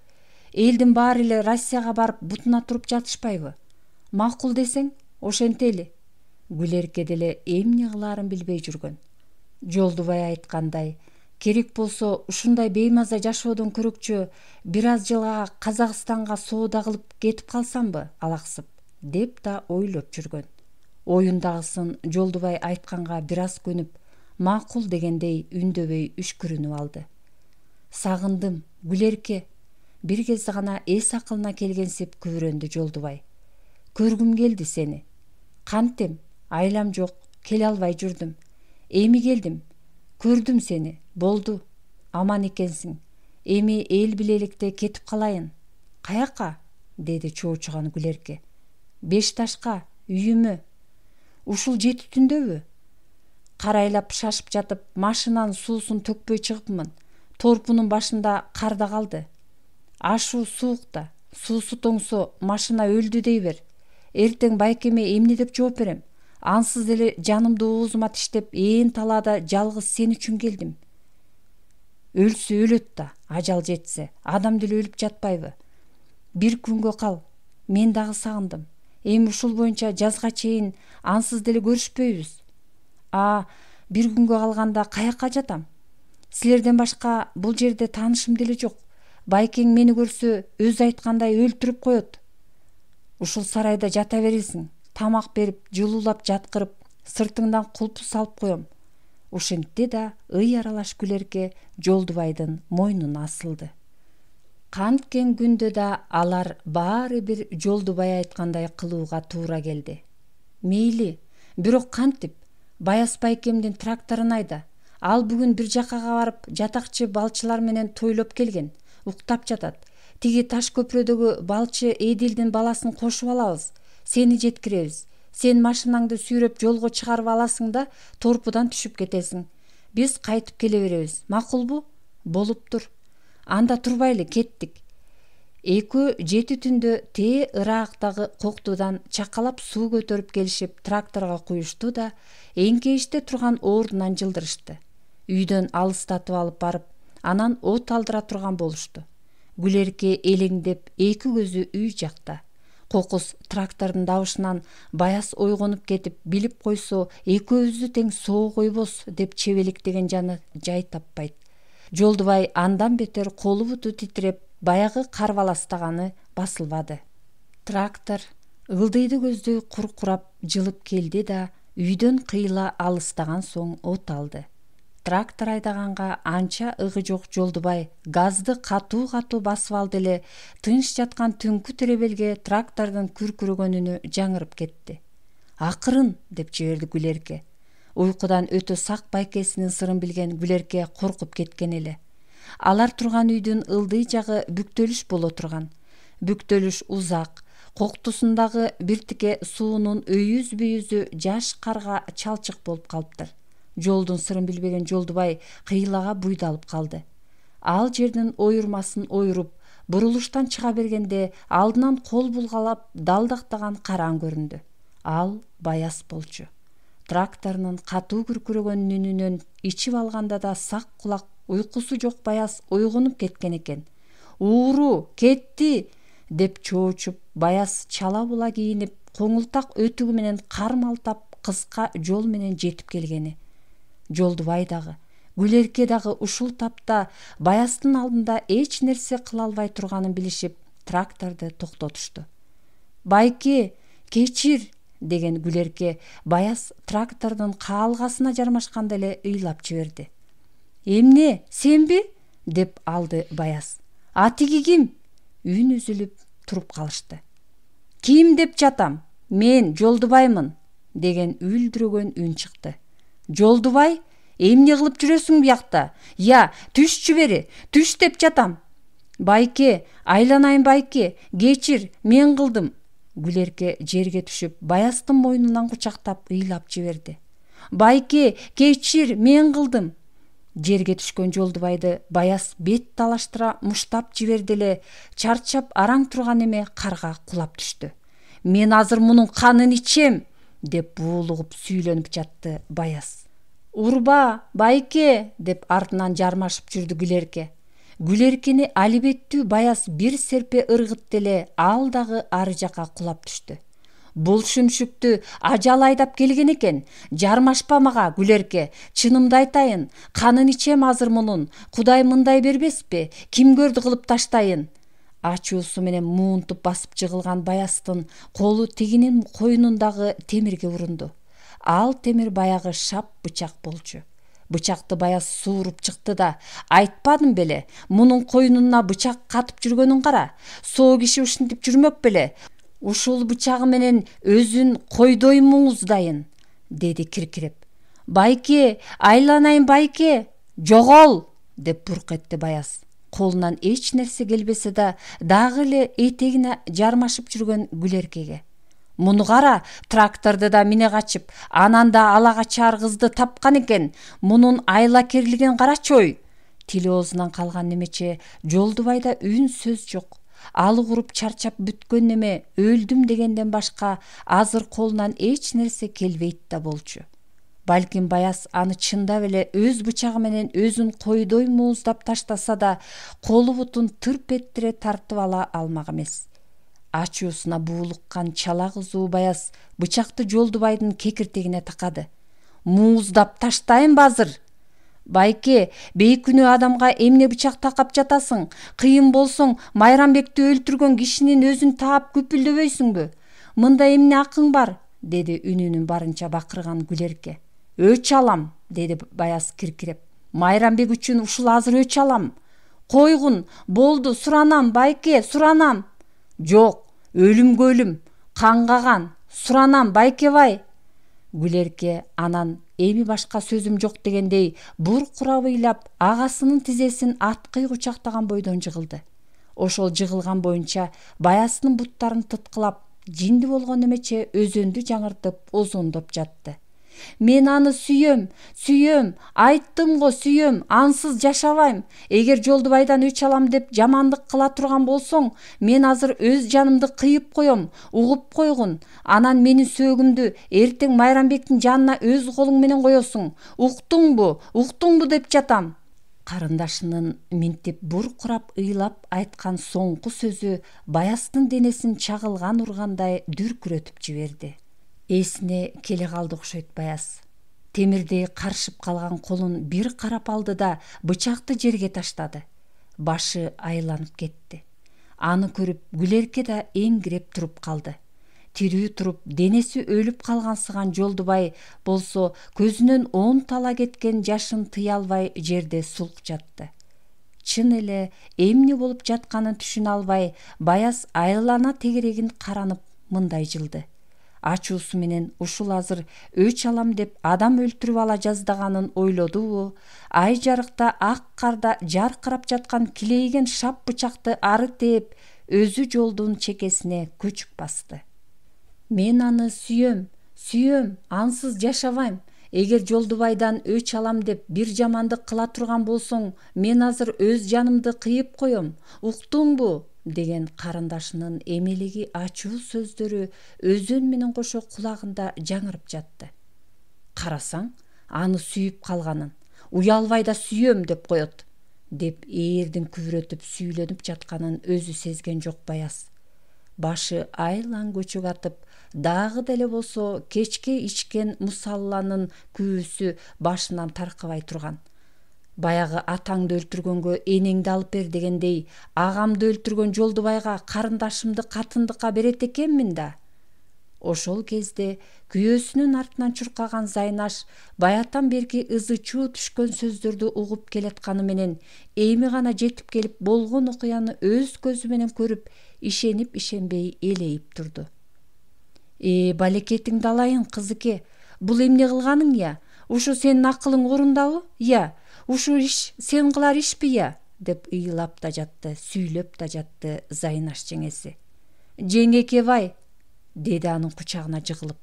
Элдин баары эле Россияга барып бутуна туруп жатышпайбы? Макул десең, ошентели». Гүлерке деле эмне кылаарын билбей жүргөн. Жолдубай айткандай, керек болсо ушундай беймаза жашоодон көрөкчө бир аз жылга Казакстанга соода кылып кетип калсамбы алаксып, деп да ойлоп жүргөн. Оюндагысын Жолдубай айтканга бир аз көнүп, макул дегендей үндөбөй үшкүрүнүп алды. «Сагындым, Гүлерке», бир кезде гана эс акылына келгенсип күбүрөндү Жолдубай. «Көргүм келди сени. Кантем, айлам жок, келе албай жүрдүм. Эми келдим. Көрдүм сени. Болду. Аман экенсиң. Эми эл биле электе кетип калайын». «Каяка?» деди чоочуган Гүлерке. «Бешташка, үйүмө». ушул 7 түндөбү? Карайлап шашып жатып, машинанын суусун төкпөй чыгыпмын. Торпунун башында кар да калды. Ашу суукта, суусу тоңсо машина өлдү дей бер. Эртең байкеме эмне деп жооп берем? Ансыз деле жанымды оозума тиштеп, ээн талаада жалгыз сен үчүн келдим. Өлсө өлөт да, ажал жетсе, адам деле өлүп жатпайбы? Бир күнгө кал, мен дагы сагындым. Эми ушул боюнча жазга чейин ансыз деле көрүшпөйбүз. Бир күнгө калганда каяка жатам? Силерден башка бул жерде таанышым деле жок. Байкең мени көрсө өзү айткандай өлтүрүп коет. Ушул сарайда жата бересиң, тамак берип, жылуулап жаткырып, сыртыңдан кулпу салып коем. Ушентти да ый аралаш Гүлерке Жолдубайдын мойнуна асылды. Канткен күндө да алар баары бир Жолдубай айткандай кылууга туура келди. Мейли, бирок кантип? Баяс байкемдин тракторун айда. Ал бүгүн бир жаккага барып, жатакчы балчылар менен тойлоп келген. Уктап жатат. Тиги таш көпүрөдөгү балчы Эдилдин баласын кошуп алабыз. Сени жеткиребиз. Сен машинаңды сүйрөп жолго чыгарып аласың да торпудан түшүп кетесиң. Биз кайтып келе беребиз. Макулбу? Болуптур. Анда турбайлы, кеттик. Экөө 7 түндө тээ ыраагыдагы коктудан чакалап суу көтөрүп келишип тракторго куюшту да эңкейиште турган ордунан жылдырышты. Үйдөн алыстатып алып барып, анан от алдыра турган болушту. Гүлерке элеңдеп, эки көзү үй жакта. Кокус трактордун дабышынан Баяс ойгонуп кетип, билип койсо, экөөбүздү тең соок ойбос деп чебелектеген жаны жай таппайт. Жолдубай андан бетер колу буту титиреп, баягы карбаластаганы басылбады. Трактор ылдыйды көздөй куркурап жылып келди да үйдөн кыйла алыстаган соң от алды. Трактор айдаганга анча ыгы жок Жолдубай газды катуу басып алды эле, тынч жаткан түнкү теребелге трактордун күркүрөгөн үнү жаңырып кетти. Акырын деп жиберди Гүлерке. Уйкудан өтө сак байкесинин сырын билген Гүлерке коркуп кеткен эле. Алар турган үйдүн ылдый жагы бүктөлүш боло турган. Бүктөлүш узак, коктусундагы биртике суунун өйүз-бүйүзү жаш карга чалчык болуп калыптыр. Жолдун сырын билбеген Жолдубай кыйлага буйдалып калды. Ал жердин ойурмасын ойуруп, бурулуштан чыга бергенде алдынан кол булгалап далдактаган караң көрүндү. Ал Баяс болчу. Тракторунун катуу күркүрөгөн үнүнөн ичип алганда да сак кулак, уйкусу жок Баяс ойгонуп кеткен экен. «Ууру, кетти!» деп чоочуп, Баяс чала була кийинип, коңултак өтүгү менен кар малтап, кыска жол менен жетип келгени. Жолдубай дагы, Гүлерке дагы ушул тапта Баястын алдында эч нерсе кыла албай турганын билишип, тракторду токтотушту. «Байке, кечир!» деген Гүлерке Баяс трактордун каалгасына жармашканда эле ыйлап жиберди. «Эмне, сенби?» деп алды Баяс. «Атиги ким?» Үн үзүлүп туруп калышты. «Ким деп жатам? Мен Жолдубаймын!» деген үлдүрөгөн үн чыкты. «Жолдубай, эмне кылып жүрөсүң биякта? Я, түшчү бери, түш деп жатам!» «Байке, айланайын байке, кечир, мен кылдым!» Гүлерке жерге түшүп, Баястын мойнунан кучактап ыйлап жиберди. «Байке, кечир, мен кылдым!» Жерге түшкөн Жолдубайды Баяс бет талаштыра муштап жиберди эле, чарчап араң турган эме карга кулап түштү. «Мен азыр мунун канын ичем!» деп буулугуп сүйлөнүп жатты Баяс. «Урба, байке!» деп артынан жармашып жүрдү Гүлерке. Гүлеркени алибеттүү Баяс бир серпе ыргытты эле, ал дагы ары жака кулап түштү. «Бул шүмшүктү ажал айдап келген экен. Жармашпа мага, Гүлерке. Чынымды айтайын, канын ичем азыр мунун. Кудай мындай бербеспи? Ким көрдү кылып таштайын?» Ачуусу менен муунтуп басып жыгылган Баястын колу тигинин койнундагы темирге урунду. Ал темир баягы шап бычак болчу. Бычакты Баяс сууруп чыкты да: «Айтпадым беле, мунун койнуна бычак катып жүргөнүн кара. Соо киши ушинтип жүрмөк беле. Ушул бычагы менен өзүн койдой муңуздайын», деди киркиреп. «Байке, айланайын байке!» «Жогол!» деп бурк этти Баяс. Колунан эч нерсе келбесе да, дагы эле этегине жармашып жүргөн Гүлеркеге. Муну кара, тракторду да мине качып, анан да ала качар кызды тапкан экен. Мунун айлакерлигин карачы ой. Тили оозунан калган немече Жолдубайда үн сөз жок. Ал куруп чарчап бүткөн неме өлдүм дегенден башка азыр колунан эч нерсе келбейт да болчу. Балким Баяз аны чындап эле өз бычагы менен өзүн койдой мууздап таштаса да, колу бутун тырп эттире тартып ала алмак эмес. Ачуусуна буулуккан чала кызуу Баяз бычакты Жолдубайдын кекиртегине такады. Мууздап таштайынбы азыр? Байке, бейкүнөө адамга эмне бычак такап жатасың? Кыйын болсоң, Майрамбекти өлтүргөн кишинин өзүн таап күпүлдөбөйсүңбү? Мында эмне акың бар? Деди үнүнүн барынча бакырган Гүлерке. Өч алам, деди Баяз киркиреп. Майрамбек үчүн ушул азыр өч алам. Койгун, болду, суранам, байке, суранам. Жок, өлүмгө өлүм, кангаган, суранам, байкебай. Гүлерке анан эми башка сөзүм жок дегендей буркурап ыйлап агасынын тизесин аткый кучактаган бойдон жыгылды. Ошол жыгылган боюнча Баяздын буттарын тыткылап, жинди болгон немече өзөндү жаңыртып озондоп жатты. Мен аны сүйөм, айттым го сүйөм, ансыз жашабайм. Эгер Жолдубайдан өч алам деп жамандык кыла турган болсоң, мен азыр өз жанымды кыйып коем, угуп койгун. Анан менин сөөгүмдү эртең Майрамбектин жанына өз колуң менен коесуң. Уктуңбу деп жатам. Карындашынын минтип буркурап ыйлап айткан соңку сөзү Баяздын денесин чагылган ургандай дүркүрөтүп жиберди. Эсине келе калды окшойт Баяз. Темирдей каршып калган колун бир карап алды да бычакты жерге таштады. Башы айланып кетти. Аны көрүп Гүлерке да эңгиреп туруп калды. Тирүү туруп денеси өлүп калгансыган Жолдубай болсо көзүнөн 10 тала кеткен жашын тыя албай жерде сулк жатты. Чын эле эмне болуп жатканын түшүнө албай Баяз айлана тегерегин каранып мындай жылды. Ачуусу менен ушул азыр өч алам деп адам өлтүрүп ала жаздаганын ойлодубу? Ай жарыкта ак карда жаркырап жаткан килейген шап бычакты ары тээп, өзү жолдун чекесине көчүк басты. Мен аны сүйөм, ансыз жашабайм. Эгер Жолдубайдан өч алам деп бир жамандык кыла турган болсоң, мен азыр өз жанымды кыйып коем. Уктуңбу? Деген карындашынын эмелиги ачуу сөздөрү өзөн менен кошо кулагында жаңырып жатты. Карасаң, аны сүйүп калганын, уялбай да сүйөм деп коет, деп ээрдин күбүрөтүп сүйлөнүп жатканын өзү сезген жок Баяз. Башы айлан көчүк атып, дагы деле болсо кечке ичкен мусалланын күүсү башынан таркабай турган. Баягы атаңды өлтүргөнгө энеңди алып бер дегендей, агамды өлтүргөн Жолдубайга карындашымды катындыкка берет экенмин да. Ошол кезде күйөөсүнүн артынан чуркаган Зайнаш баятан берки ызы чуу түшкөн сөздөрдү угуп келатканы менен эми гана жетип келип болгон окуяны өз көзү менен көрүп, ишенип ишенбей элейип турду. Балекетиңди алайын, кызыке. Бул эмне кылганың я? Ушу сенин акылың орундабы? Я? Ушул иш сен кылар ишпи я? Деп ыйлап да жатты, сүйлөп да жатты Зайнаш жеңеси. Жеңекебай, деди анын кучагына жыгылып.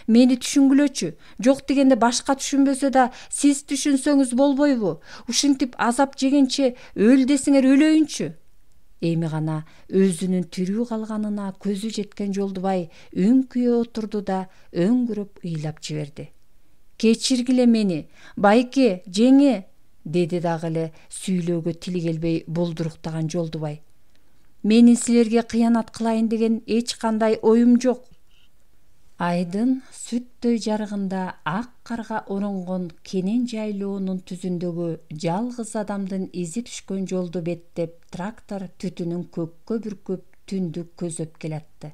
Мени түшүнгүлөчү. Жок дегенде башка түшүнбөсө да сиз түшүнсөңүз болбойбу? Ушинтип азап жегенче өл десеңер өлөйүнчү. Эми гана өзүнүн тирүү калганына көзү жеткен Жолдубай үңкүйө отурду да өңгүрөп ыйлап жиберди. Кечиргиле мени, байке, жеңе, деди дагы эле сүйлөөгө тили келбей болдуруктаган Жолдубай. Менин силерге кыянат кылайын деген эч кандай оюм жок. Айдын сүттөй жарыгында ак карга оронгон кенен жайлоонун түзүндөгү жалгыз адамдын изи түшкөн жолду беттеп трактор түтүнүн көккө бүркүп түндү көзөп келатты.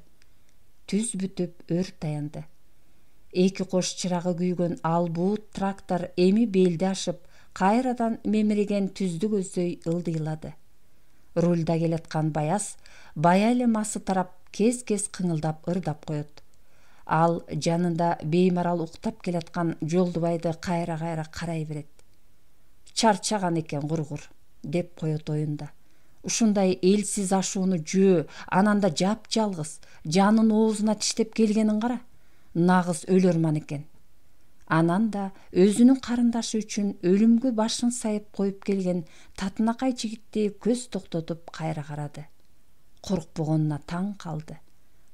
Түз бүтүп өрт аянды. Эки кош чырагы күйгөн албуут трактор эми белди ашып, кайрадан мемириген түздү көздөй ылдыйлады. Рульда келаткан Баяз бая эле масы тарап кез-кез кыңылдап ырдап коет. Ал жанында беймарал уктап келаткан Жолдубайды кайра-кайра карай берет. Чарчаган экен кургур, деп коет оюнда. Ушундай элсиз ашууну жөө, анан да жапжалгыз жанын оозуна тиштеп келгенин кара. Нагыз өлөрман экен. Анан да өзүнүн карындашы үчүн өлүмгө башын сайып коюп келген татынакай жигитти көз токтотуп кайра карады. Коркпогонуна таң калды.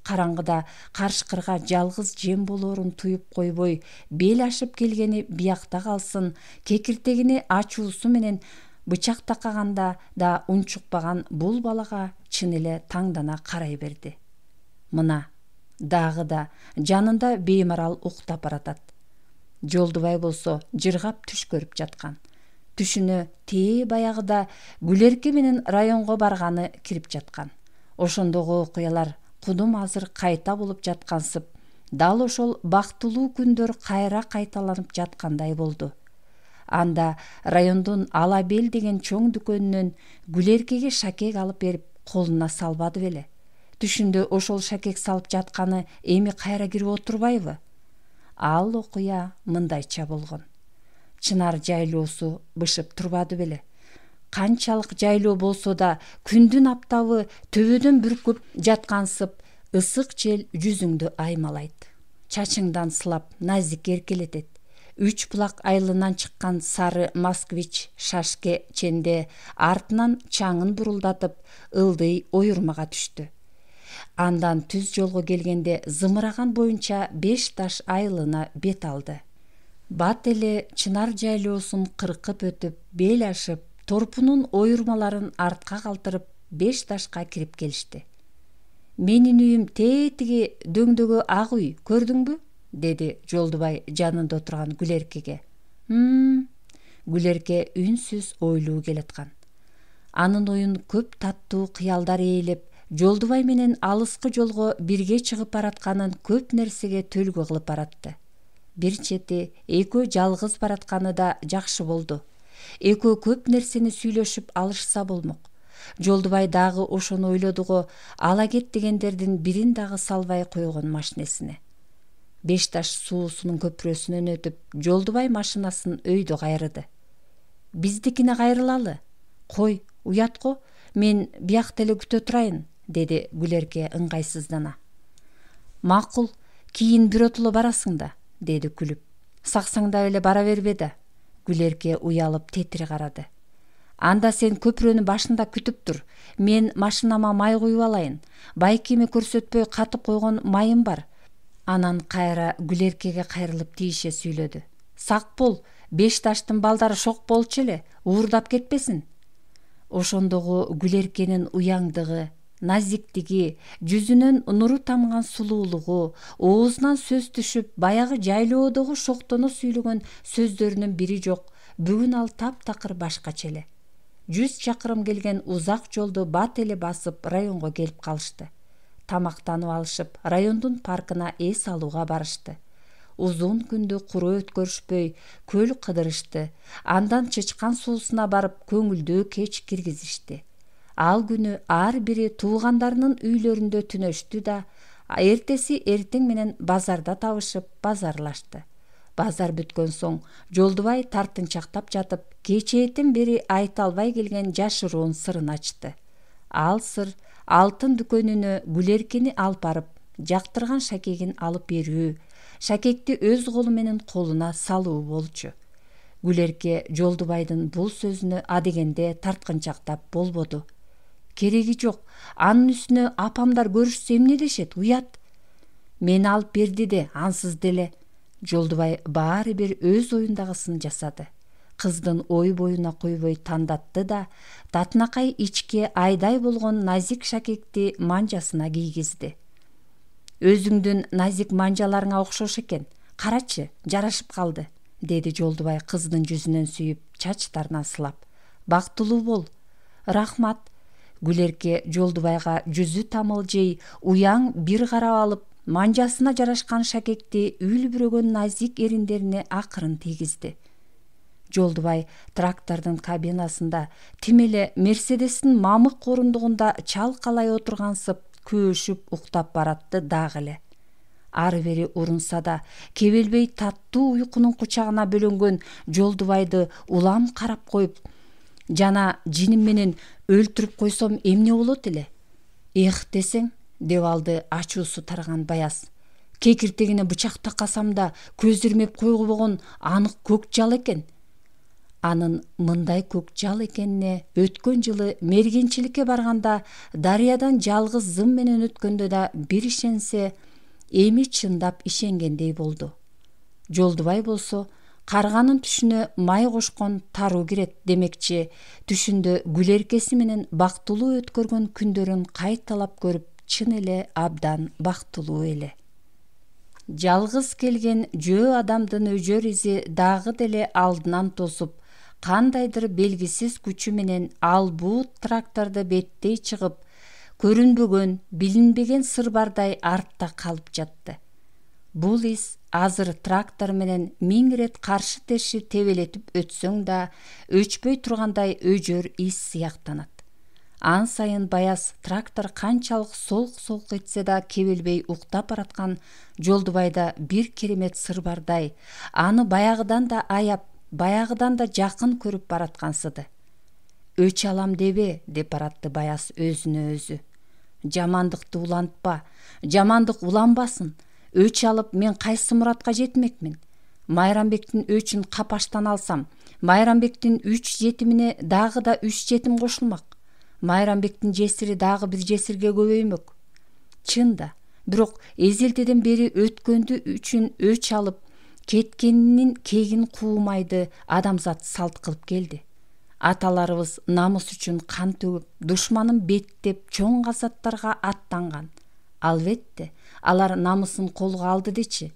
Караңгыда карышкырга жалгыз жем болоорун туюп койбой, бел ашып келгени биякта калсын, кекиртегине ачуусу менен бычак такаганда да унчукпаган бул балага чын эле таңдана карай берди. Мына дагы да жанында беймарал уктап баратат. Жолдубай болсо жыргап түш көрүп жаткан. Түшүнө тээ баягыда Гүлерке менен районго барганы кирип жаткан. Ошондогу окуялар кудум азыр кайта болуп жаткансып, дал ошол бактылуу күндөр кайра кайталанып жаткандай болду. Анда райондун Ала бел деген чоң дүкөнүнөн Гүлеркеге шакек алып берип колуна салбады беле. Түшүндө ошол шакек салып жатканы эми кайра кирип отурбайбы? Ал окуя мындайча болгон. Чынар жайлоосу бышып турбады беле. Канчалык жайлоо болсо да күндүн аптабы төбөдөн бүркүп жаткансып, ысык жел жүзүңдү аймалайт. Чачыңдан сылап назик эркелетет. 3 булак айылынан чыккан сары москвич шашке ченде артынан чаңын бурулдатып ылдый оюрмага түштү. Андан түз жолго келгенде зымыраган боюнча 5 таш айылына бет алды. Бат эле чынар жайлоосун кыркып өтүп, бел ашып, торпунун оюрмаларын артка калтырып 5 ташка кирип келишти. Менин үйүм тетиги дөңдөгө ак үй, көрдүңбү? Деди Жолдубай жанында отурган Гүлеркеге. Гүлерке үнсүз ойлуу келаткан. Анын оюн көп таттуу кыялдар ээлеп, Жолдубай менен алыскы жолго бирге чыгып баратканын көп нерсеге төлгө кылып баратты. Бир чети экөө жалгыз баратканы да жакшы болду. Экөө көп нерсени сүйлөшүп алышса болмок. Жолдубай дагы ошону ойлодуго, ала кет дегендердин бирин дагы салбай койгон машинесине. 5 таш суусунун көпүрөсүнөн өтүп, Жолдубай машинасын өйдө кайрыды. Биздикине кайрылалы. Кой, уят го, мен биякта эле күтө турайын, деди Гүлерке ыңгайсыздана. Макул, кийин биротоло барасың да, деди күлүп. Саксаңдап эле бара бербе да. Гүлерке уялып тетири карады. Анда сен көпүрөнүн башында күтүп тур. Мен машинама май куюп алайын. Байкеме көрсөтпөй катып койгон майым бар. Анан кайра Гүлеркеге кайрылып тийише сүйлөдү. Сак бол, 5 таштын балдары шок болчу эле, уурдап кетпесин. Ошондогу Гүлеркенин уяңдыгы, назиктиги, жүзүнөн нуру тамган сулуулугу, оозунан сөз түшүп, баягы жайлоодогу шоктоно сүйлөгөн сөздөрүнүн бири жок. Бүгүн ал таптакыр башкача эле. 100 чакырым келген узак жолду бат эле басып районго келип калышты. Тамактанып алышып, райондун паркына эс алууга барышты. Узун күндү куру өткөрүшпөй, көл кыдырышты. Андан чычкан суусуна барып, көңүлдүү кеч киргизишти. Ал күнү ар бири туугандарынын үйлөрүндө түнөштү да, эртеси эртең менен базарда табышып, базарлашты. Базар бүткөн соң Жолдубай тартынчактап жатып, кечээден бери айта албай келген жашыруун сырын ачты. Ал сыр алтын дүкөнүнө Гүлеркени алып барып, жактырган шакегин алып берүү, шакекти өз колу менен колуна салуу болчу. Гүлерке Жолдубайдын бул сөзүнө адегенде тарткынчактап болбоду. Кереги жок, анын үстүнө апамдар көрүшсө эмне дешет, уят. Мени алып берди де, ансыз деле. Жолдубай баары бир өз оюндагысын жасады. Кыздын ой боюна койбой тандатты да, татынакай ичке айдай болгон назик шакекти манжасына кийгизди. Өзүңдүн назик манжаларыңа окшош экен. Карачы, жарашып калды, деди Жолдубай кыздын жүзүнөн сүйүп, чачтарынан сылап. Бактылуу бол. Рахмат. Гүлерке Жолдубайга жүзү тамылжый, уяң бир карап алып, манжасына жарашкан шакекти үлбүрөгөн назик эриндерине акырын тийгизди. Жолдубай трактордун кабинасында тим эле Мерседестин мамык орундугунда чалкалай отургансып, көөшүп уктап баратты дагы эле. Ары бери урунса да, кебелбей таттуу уйкунун кучагына бөлөнгөн Жолдубайды улам карап коюп, жана жиним менен өлтүрүп койсом эмне болот эле? Эх десең, деп алды ачуусу тараган Баяз. Кекиртегине бычак такасам да көз ирмеп койгубогон анык көк жал экен. Анын мындай көк жал экенине өткөн жылы мергенчиликке барганда дарыядан жалгыз зым менен өткөндө да бир ишенсе, эми чындап ишенгендей болду. Жолдубай болсо карганын түшүнө май кошкон таруу кирет демекчи, түшүндө Гүлеркеси менен бактылуу өткөргөн күндөрүн кайталап көрүп, чын эле абдан бактылуу эле. Жалгыз келген жөө адамдын өжөр изи дагы деле алдынан тосуп, кандайдыр белгисиз күчү менен албут тракторду беттей чыгып, көрүнбөгөн, билинбеген сырбардай артта калып жатты. Бул из азыр трактор менен 1000 рет каршы терши тебелетип өтсөң да, өчпөй тургандай өжөр из сыяктанат. Ан сайын Баяз трактор канчалык солк этсе да кебелбей уктап бараткан Жолдубайда бир керемет сырбардай, аны баягыдан да аяп, баягыдан да жакын көрүп бараткансыды. Өч алам дебе, деп баратты Баяз өзүнө өзү. Жамандыкты улантпа, жамандык уланбасын. Өч алып мен кайсы муратка жетмекмин? Майрамбектин өчүн капаштан алсам, Майрамбектин 3 жетимине дагы да 3 жетим кошулмак. Майрамбектин жесири дагы бир жесирге көбөймөк. Чында, бирок эзелтеден бери өткөндү үчүн өч алып, кеткенинин кегин куумайды адамзат салт кылып келди. Аталарыбыз намыс үчүн кан төгүп, душманын беттеп чоң казаттарга аттанган. Албетте, алар намысын колго алды дечи.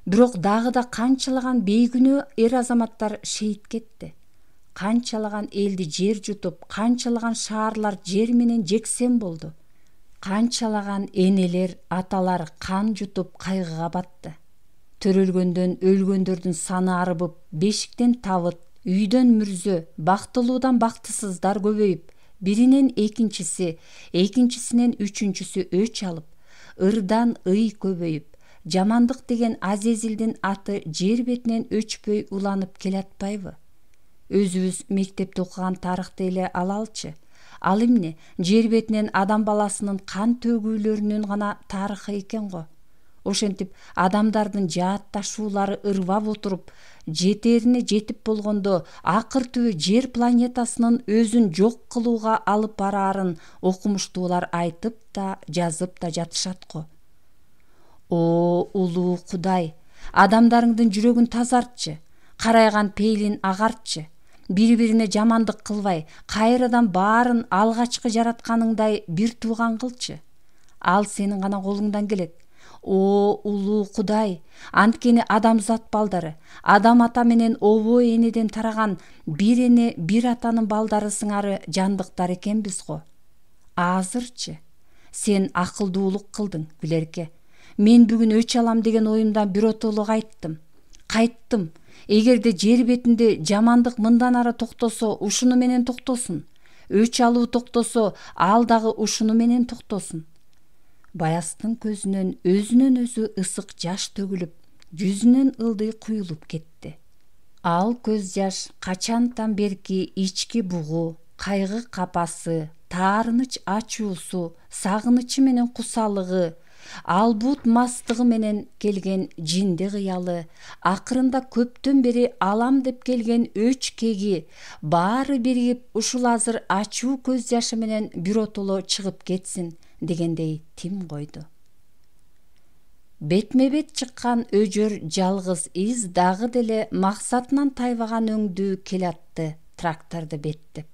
Бирок дагы да канчалаган бейгүнөө эр-азаматтар шейит кетти. Канчалаган элди жер жутуп, канчалаган шаарлар жер менен жексен болду. Канчалаган энелер, аталар кан жутуп кайгыга батты. Төрөлгөндөн өлгөндөрдүн саны арыбып, бешиктен табыт, үйдөн мүрзө, бактылуудан бактысыздар көбөйүп, биринен экинчиси, экинчисинен үчүнчүсү өч алып, ырдан ый көбөйүп, жамандык деген Азезилдин аты жер бетинен өчпөй уланып келатпайбы? Өзүбүз мектепте окуган тарыхты эле алалычы. Ал эмне, жер бетинен адам баласынын кан төгүүлөрүнүн гана тарыхы экен го. Ошентип адамдардын жаатташуулары ырбап отуруп, жетерине жетип болгондо акыр түбү жер планетасынын өзүн жок кылууга алып бараарын окумуштуулар айтып да жазып да жатышат го. О, улуу Кудай, адамдарыңдын жүрөгүн тазартчы, карайган пейлин агартчы, бири-бирине жамандык кылбай, кайрадан баарын алгачкы жаратканыңдай бир тууган кылчы. Ал сенин гана колуңдан келет. О, улуу Кудай, анткени адамзат балдары, адам ата менен обо энеден тараган бир эне, бир атанын балдары сыңары жандыктар экенбиз го. Азырчы, сен акылдуулук кылдың, Гүлерке. Мен бүгүн өч алам деген оюмдан биротоло кайттым. Эгерде жер бетинде жамандык мындан ары токтосо, ушуну менен токтосун. Өч алуу токтосо, ал дагы ушуну менен токтосун. Баяздын көзүнөн өзүнөн өзү ысык жаш төгүлүп, жүзүнөн ылдый куюлуп кетти. Ал көз жаш качантан берки ички бугу, кайгы капасы, таарыныч ачуусу, сагынычы менен кусалыгы, албут мастыгы менен келген жинди кыялы, акырында көптөн бери алам деп келген өч кеги, баары биригип ушул азыр ачуу көз жашы менен биротоло чыгып кетсин дегендей тим койду. Бетме бет чыккан өжөр жалгыз из дагы деле максатынан тайбаган өңдүү келатты тракторду беттеп.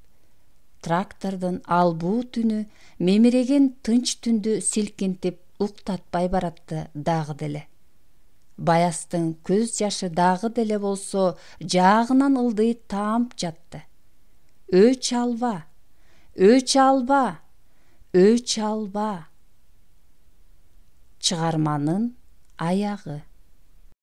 Трактордун албут үнү мемиреген тынч түндү силкинтип уктатпай баратты дагы деле. Баяздын көз жашы дагы деле болсо жаагынан ылдый таамп жатты. Өч алба, өч алба, өч алба. Чыгарманын аягы.